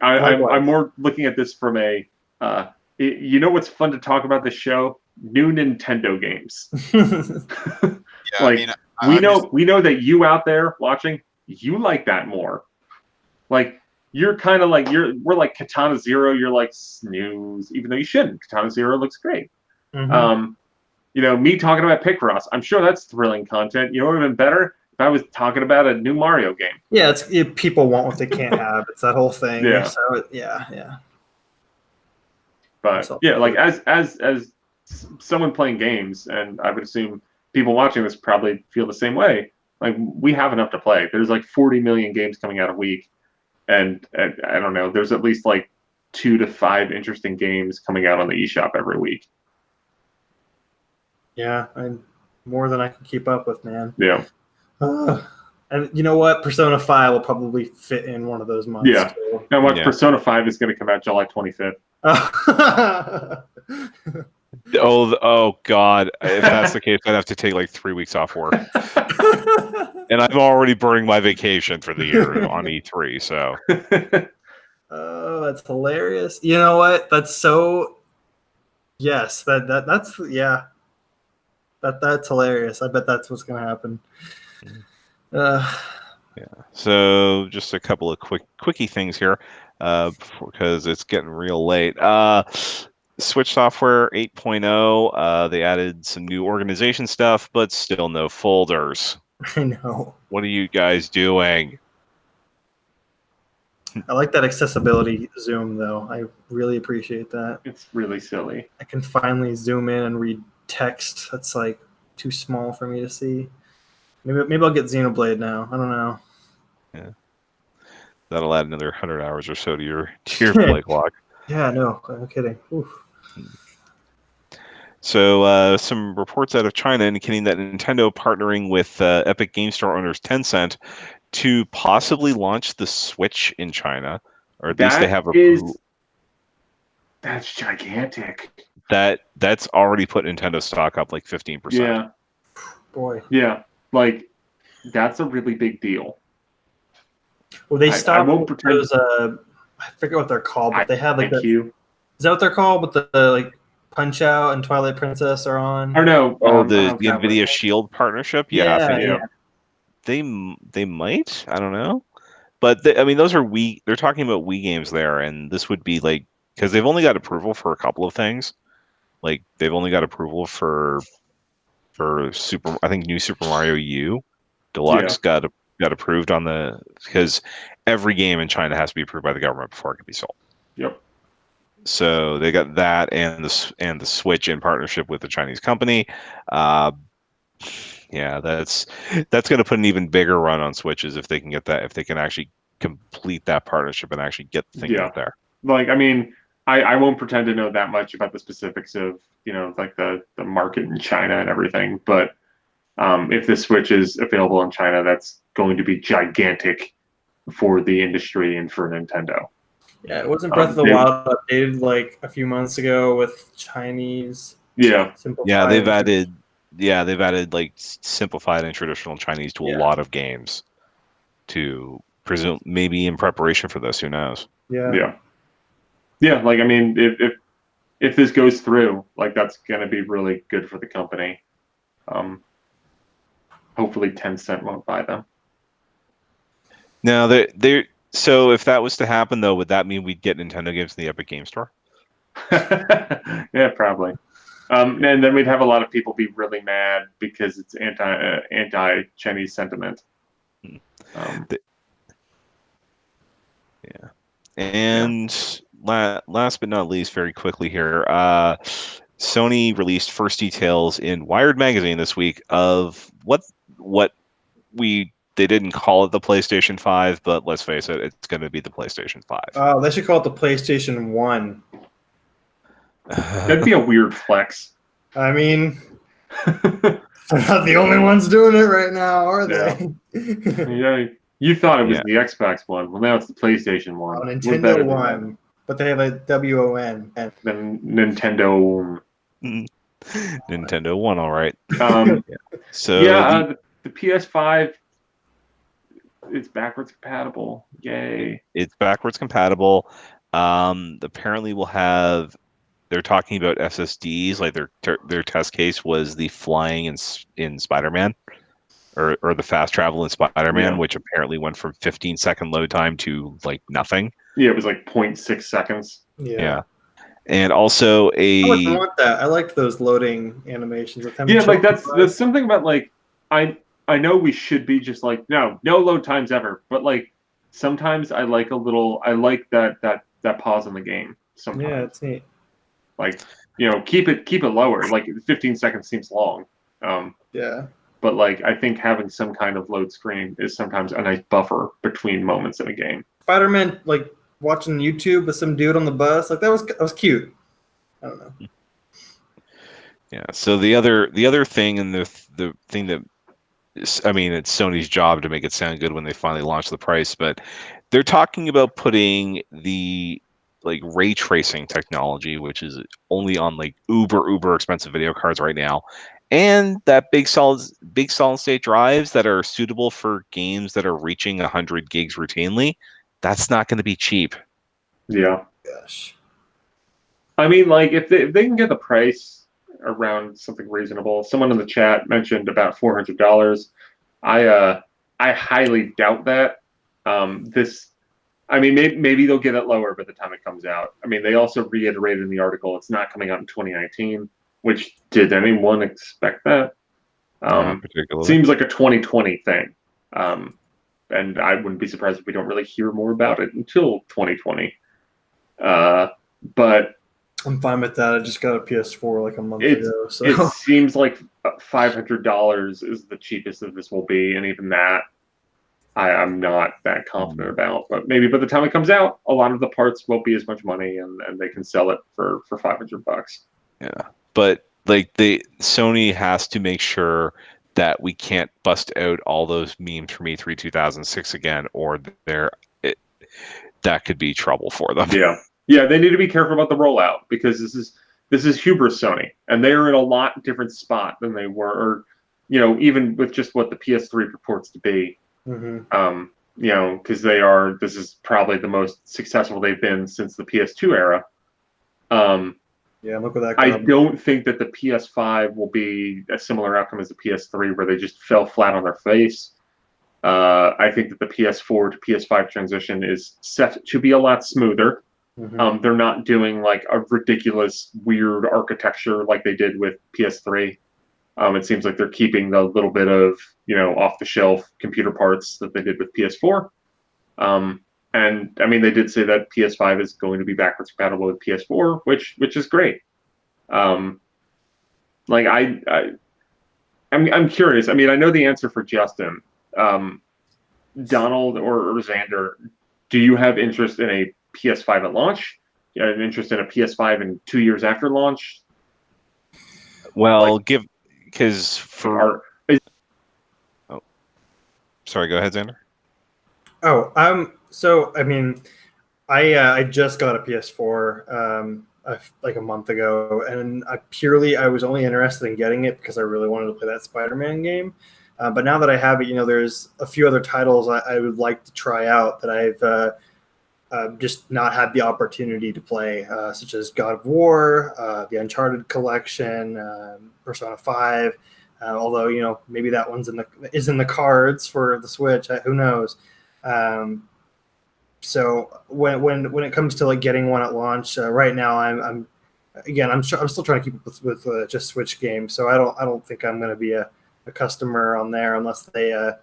I'm more looking at this from a you know what's fun to talk about this show? New Nintendo games. Yeah, like we know that you out there watching, you like that more. Like you're kind of like we're like Katana Zero. You're like snooze, even though you shouldn't. Katana Zero looks great. Mm-hmm. You know, me talking about Picross, I'm sure that's thrilling content. You know what would have been better if I was talking about a new Mario game. Yeah, people want what they can't have. It's that whole thing. Yeah. So yeah. But yeah, like as someone playing games, and I would assume people watching this probably feel the same way. Like we have enough to play. There's like 40 million games coming out a week. And I don't know, there's at least like 2 to 5 interesting games coming out on the eShop every week. Yeah, more than I can keep up with, man. Yeah. And you know what? Persona 5 will probably fit in one of those months. Yeah. Too. Now watch Persona 5 is going to come out July 25th. Oh God! If that's the case, I'd have to take like 3 weeks off work, and I'm already burning my vacation for the year on E3. So, oh, that's hilarious! You know what? That's so. Yes, that's yeah. That's hilarious. I bet that's what's gonna happen. Yeah. So, just a couple of quickie things here, because it's getting real late. Switch software 8.0, they added some new organization stuff, but still no folders. I know. What are you guys doing? I like that accessibility zoom, though. I really appreciate that. It's really silly. I can finally zoom in and read text that's like too small for me to see. Maybe I'll get Xenoblade now. I don't know. Yeah. That'll add another 100 hours or so to your play clock. Yeah, no kidding. Oof. So some reports out of China indicating that Nintendo partnering with Epic Game Store owners Tencent to possibly launch the Switch in China, or at least they have that's gigantic. That's already put Nintendo stock up like 15%. Yeah. Boy. Yeah. Like that's a really big deal. Well, they stopped those. I forget what they're called, but they have like Thank you. Is that what they're called? With the like Punch Out and Twilight Princess are on. Or no? The NVIDIA Shield partnership. Yeah. They might. I don't know. But I mean, those are Wii. They're talking about Wii games there, and this would be like because they've only got approval for a couple of things. Like they've only got approval for I think New Super Mario U Deluxe got approved on the because every game in China has to be approved by the government before it can be sold. Yep. So they got that and the Switch in partnership with the Chinese company. Uh, yeah, that's going to put an even bigger run on Switches if they can get that, if they can actually complete that partnership and actually get the thing out there. Like, I mean, I won't pretend to know that much about the specifics of, like the market in China and everything, but if the Switch is available in China, that's going to be gigantic for the industry and for Nintendo. Yeah, it wasn't Breath of the Wild updated like a few months ago with Chinese. Yeah, they've added like simplified and traditional Chinese to a lot of games to presume maybe in preparation for this. Who knows? Yeah. Like, I mean, if this goes through, like, that's gonna be really good for the company. Hopefully Tencent won't buy them. Now, so if that was to happen, though, would that mean we'd get Nintendo games in the Epic Game Store? Yeah, probably. And then we'd have a lot of people be really mad because it's anti-Chinese sentiment. Yeah. And last but not least, very quickly here, Sony released first details in Wired magazine this week of what they didn't call it the PlayStation 5, but let's face it, it's going to be the PlayStation 5. Oh, they should call it the PlayStation 1. That'd be a weird flex. I mean, they're not the only ones doing it right now, are they? Yeah. You thought it was the Xbox One. Well, now it's the PlayStation One. Nintendo One. But they have a WON. Then Nintendo. Nintendo One, all right. So the PS5, it's backwards compatible. Yay! It's backwards compatible. Apparently, they're talking about SSDs. Like their test case was the flying in Spider-Man, or the fast travel in Spider-Man, which apparently went from 15-second load time to like nothing. Yeah, it was like 0.6 seconds. Yeah. And also I wouldn't want that. I liked those loading animations. Like that's something about, like, I know we should be just like, no load times ever, but like sometimes I like that pause in the game. Sometimes. Yeah, it's neat. Like, keep it lower. Like 15 seconds seems long. But like, I think having some kind of load screen is sometimes a nice buffer between moments in a game. Spider-Man, like watching YouTube with some dude on the bus, like that was cute. I don't know. Yeah. So the other thing, and the thing that, I mean, it's Sony's job to make it sound good when they finally launch the price, but they're talking about putting the like ray tracing technology, which is only on like uber expensive video cards right now, and that big solid state drives that are suitable for games that are reaching 100 gigs routinely. That's not going to be cheap. Yeah. Gosh. I mean, like, if they can get the price around something reasonable. Someone in the chat mentioned about $400. I highly doubt that. I mean, maybe they'll get it lower by the time it comes out. I mean, they also reiterated in the article it's not coming out in 2019, which, did anyone expect that? Not particularly. Seems like a 2020 thing. And I wouldn't be surprised if we don't really hear more about it until 2020. But I'm fine with that. I just got a PS4 like a month ago. So it seems like $500 is the cheapest that this will be, and even that I'm not that confident about. But maybe by the time it comes out, a lot of the parts won't be as much money, and they can sell it for $500. Yeah, but like Sony has to make sure that we can't bust out all those memes from E3 2006 again, or that could be trouble for them. Yeah, they need to be careful about the rollout, because this is hubris Sony, and they are in a lot different spot than they were, or even with just what the PS3 purports to be. Mm-hmm. Because this is probably the most successful they've been since the PS2 era. Yeah, look at that. I don't think that the PS5 will be a similar outcome as the PS3, where they just fell flat on their face. I think that the PS4 to PS5 transition is set to be a lot smoother. Mm-hmm. They're not doing like a ridiculous, weird architecture like they did with PS3. It seems like they're keeping the little bit of off-the-shelf computer parts that they did with PS4. And I mean, they did say that PS5 is going to be backwards compatible with PS4, which is great. Like I'm curious. I mean, I know the answer for Justin. Donald or Xander, do you have interest in a PS5 at launch? Do you have interest in a PS5 in 2 years after launch? Well, because for sorry, go ahead, Xander. Oh, so I mean, I just got a PS4 like a month ago, and I was only interested in getting it because I really wanted to play that Spider-Man game. But now that I have it, there's a few other titles I would like to try out that I've just not had the opportunity to play, such as God of War, the Uncharted collection, Persona 5. Although maybe that one's is in the cards for the Switch. Who knows? So when it comes to like getting one at launch, right now I'm still trying to keep up with just Switch games. So I don't think I'm going to be a customer on there unless they I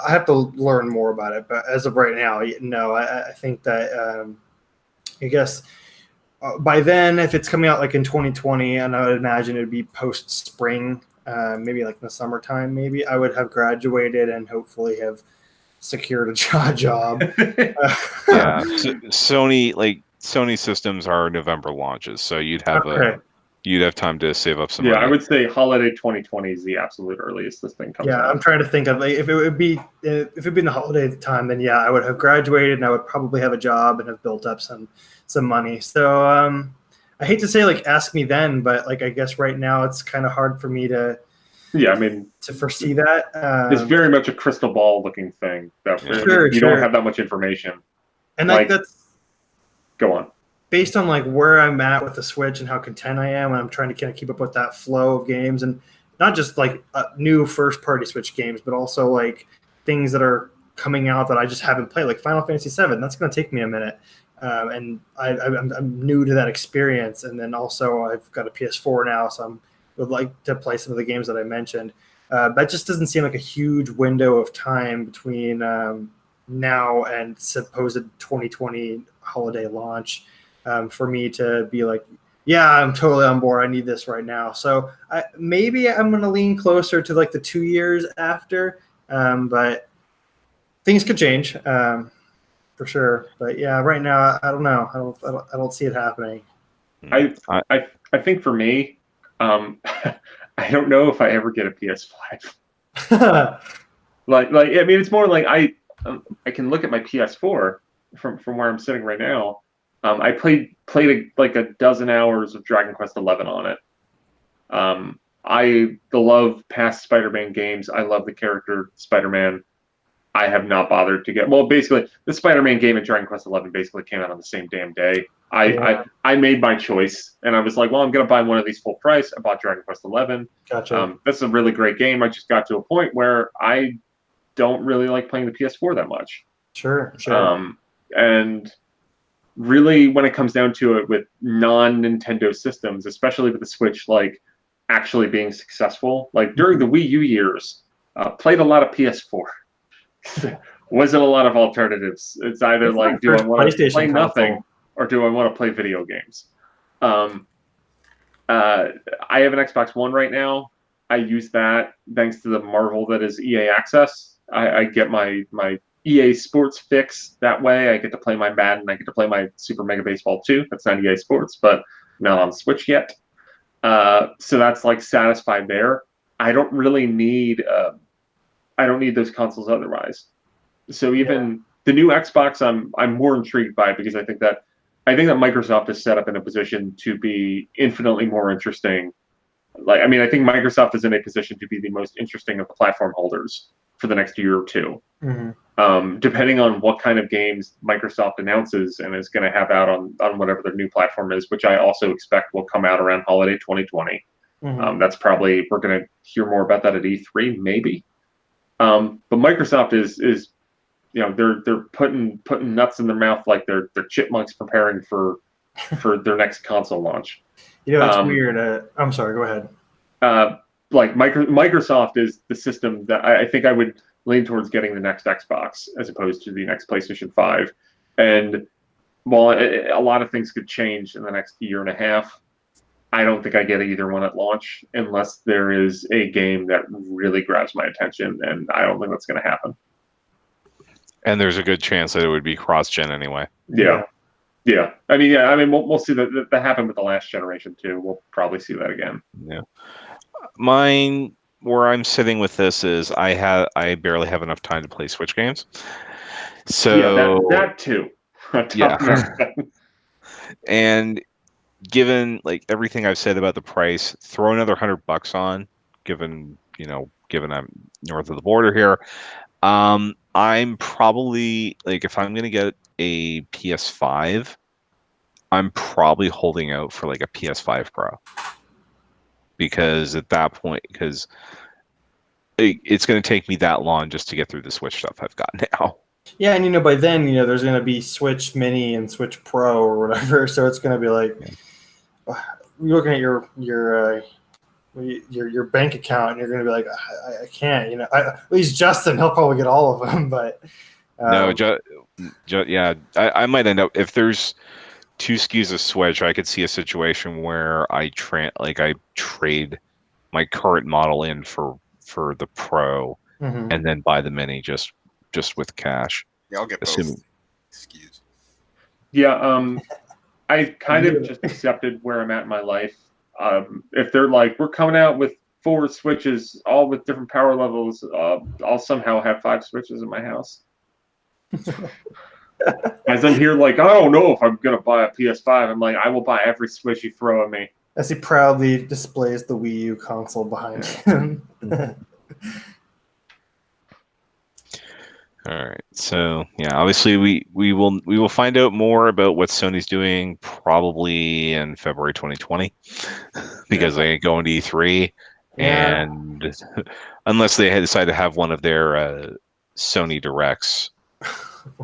have to learn more about it. But as of right now, no, I think that I guess by then, if it's coming out like in 2020, and I would imagine it'd be post spring, maybe like in the summertime, maybe I would have graduated and hopefully have secured a job. Yeah, Sony systems are November launches, so you'd have time to save up some money. I would say holiday 2020 is the absolute earliest this thing comes out. I'm trying to think of like, if it'd be in the holiday time, then I would have graduated and I would probably have a job and have built up some money. So I hate to say like ask me then, but like I guess right now it's kind of hard for me to to foresee that. It's very much a crystal ball looking thing. You don't have that much information. And that's go on. Based on like where I'm at with the Switch and how content I am, and I'm trying to kind of keep up with that flow of games, and not just like new first-party Switch games, but also like things that are coming out that I just haven't played, like Final Fantasy VII. That's going to take me a minute, and I'm new to that experience. And then also I've got a PS4 now, so I would like to play some of the games that I mentioned. That just doesn't seem like a huge window of time between now and supposed 2020 holiday launch. For me to be like, yeah, I'm totally on board. I need this right now. So maybe I'm going to lean closer to like the 2 years after, but things could change for sure. But yeah, right now I don't know. I don't see it happening. I think for me, I don't know if I ever get a PS5. like I mean, it's more like I can look at my PS4 from where I'm sitting right now. I played like a dozen hours of Dragon Quest XI on it. I love past Spider-Man games. I love the character Spider-Man. I have not bothered to get basically the Spider-Man game and Dragon Quest XI basically came out on the same damn day. I made my choice and I was like, well, I'm gonna buy one of these full price. I bought Dragon Quest XI. Gotcha. That's a really great game. I just got to a point where I don't really like playing the PS4 that much. Sure. And really, when it comes down to it, with non-Nintendo systems, especially with the Switch, like actually being successful, like during the Wii U years, played a lot of PS4. Wasn't a lot of alternatives. It's either like, do I want to play nothing, or do I want to play video games? I have an Xbox One right now. I use that thanks to the marvel that is EA Access. I get my EA Sports fix that way. I get to play my Madden. I get to play my Super Mega Baseball 2. That's not EA Sports, but not on Switch yet. So that's like satisfied there. I don't really need. I don't need those consoles otherwise. So even the new Xbox, I'm more intrigued by it because I think that Microsoft is set up in a position to be infinitely more interesting. Like, I mean, I think Microsoft is in a position to be the most interesting of the platform holders for the next year or two. Mm-hmm. Depending on what kind of games Microsoft announces and is going to have out on whatever their new platform is, which I also expect will come out around holiday 2020. Mm-hmm. That's probably, we're going to hear more about that at E3, maybe. But Microsoft is they're putting nuts in their mouth like they're chipmunks preparing for their next console launch. It's weird. I'm sorry. Go ahead. Like Microsoft is the system that I think I would lean towards getting the next Xbox as opposed to the next PlayStation 5. And while a lot of things could change in the next year and a half, I don't think I get either one at launch unless there is a game that really grabs my attention, and I don't think that's going to happen. And there's a good chance that it would be cross-gen anyway. Yeah. I mean, we'll see that happened with the last generation too. We'll probably see that again. Yeah. Mine, where I'm sitting with this is I barely have enough time to play Switch games. So yeah, that too. Yeah. And given like everything I've said about the price, throw another $100 on, given I'm north of the border here. I'm probably like, if I'm gonna get a PS5, I'm probably holding out for like a PS5 Pro, because at that point, because it's going to take me that long just to get through the Switch stuff I've got now. Yeah, and by then, there's going to be Switch Mini and Switch Pro or whatever, so it's going to be like, you're looking at your bank account, and you're going to be like, I can't, at least Justin, he'll probably get all of them, but no, yeah, I might end up, if there's 2 SKUs of Switch, I could see a situation where I trade my current model in for the Pro, and then buy the Mini just with cash. Yeah, I'll get both SKUs. Yeah, I kind of just accepted where I'm at in my life. If they're like, we're coming out with 4 Switches, all with different power levels, I'll somehow have 5 Switches in my house. As I'm here, like, I don't know if I'm gonna buy a PS5. I'm like, I will buy every Switch you throw at me. As he proudly displays the Wii U console behind him. All right, so yeah, obviously we will find out more about what Sony's doing probably in February 2020, because they ain't going to E3, and unless they decide to have one of their Sony Directs.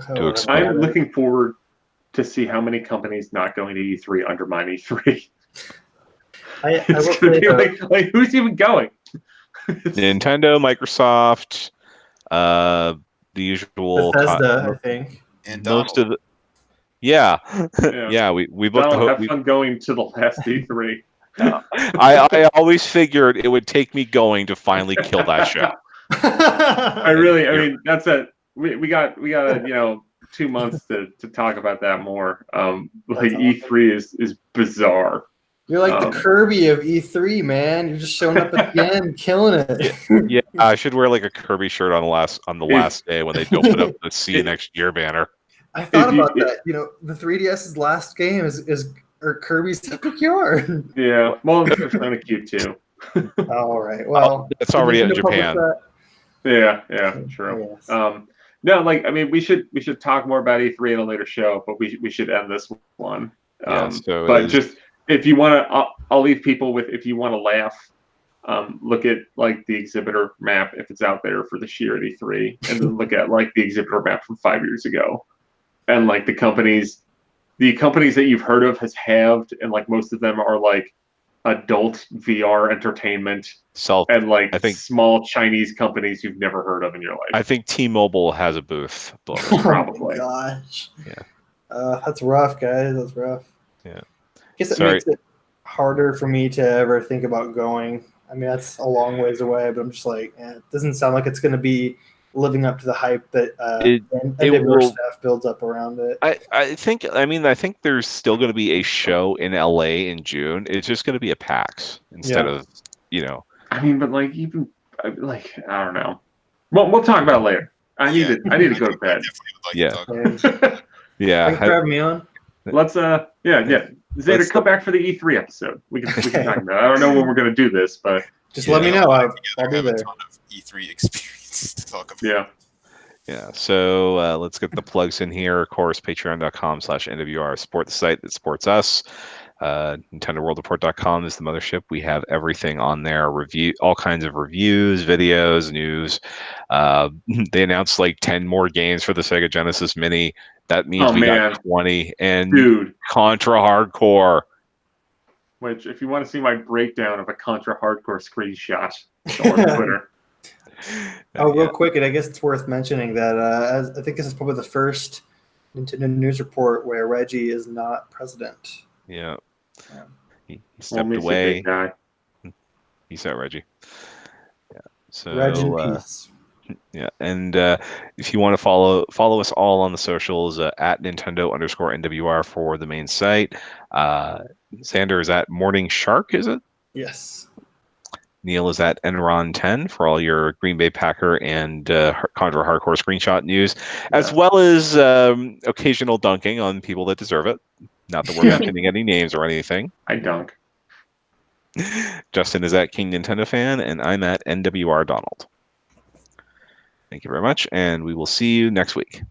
I'm looking forward to see how many companies not going to E3 undermine E3. It's going to be like, who's even going? Nintendo, Microsoft, the usual Bethesda, I think, and most of the yeah. We booked have fun going to the last E3. I always figured it would take me going to finally kill that show. I mean, that's we got 2 months to talk about that more. Like E3 is bizarre. You're like the Kirby of E3, man. You're just showing up at the end, killing it. Yeah, I should wear like a Kirby shirt on the last day when they don't put up the See You Next Year banner. I thought about that. The 3DS's last game is Kirby's Epic Yarn. Yeah, well, it's kind of cute too. All right. Well, it's already in Japan. Yeah, true. Yes. No, like, I mean, we should talk more about E3 in a later show, but we should end this one. But just, if you want to, I'll leave people with, if you want to laugh, look at like the exhibitor map if it's out there for this year at E3, and then look at like the exhibitor map from 5 years ago, and like the companies that you've heard of has halved, and like most of them are like adult VR entertainment, and like small Chinese companies you've never heard of in your life. I think T-Mobile has a booth. Probably. Oh my gosh. Yeah. That's rough, guys. That's rough. Yeah. I guess it makes it harder for me to ever think about going. I mean, that's a long ways away, but I'm just like, it doesn't sound like it's going to be living up to the hype that stuff builds up around it. I think there's still going to be a show in LA in June. It's just going to be a PAX instead of, I mean, but like, even like, I don't know. Well, we'll talk about it later. I need to go to bed. Yeah. Grab me on. Let's Zader, come back for the E3 episode. We can talk about it. I don't know when we're going to do this, but just let me know. I'll be there. A ton of E3 experience to talk about. Yeah. So let's get the plugs in here. Of course, patreon.com/NWR support the site that supports us. NintendoWorldReport.com is the mothership. We have everything on there. All kinds of reviews, videos, news. They announced like 10 more games for the Sega Genesis Mini. That means we got 20. And dude, Contra Hardcore. Which, if you want to see my breakdown of a Contra Hardcore screenshot, go on Twitter. Oh, real quick, and I guess it's worth mentioning that as I think this is probably the first Nintendo news report where Reggie is not president. Yeah. Yeah. He We'll stepped miss you, away. big guy. Peace out, Reggie. Yeah. Reg in So peace. yeah, and if you want to follow us all on the socials at Nintendo_NWR for the main site. Xander is at Morning Shark, is it? Yes. Neil is at Enron10 for all your Green Bay Packer and Contra Hardcore screenshot news, as well as occasional dunking on people that deserve it. Not that we're mentioning any names or anything. I dunk. Justin is at King Nintendo Fan, and I'm at NWR Donald. Thank you very much, and we will see you next week.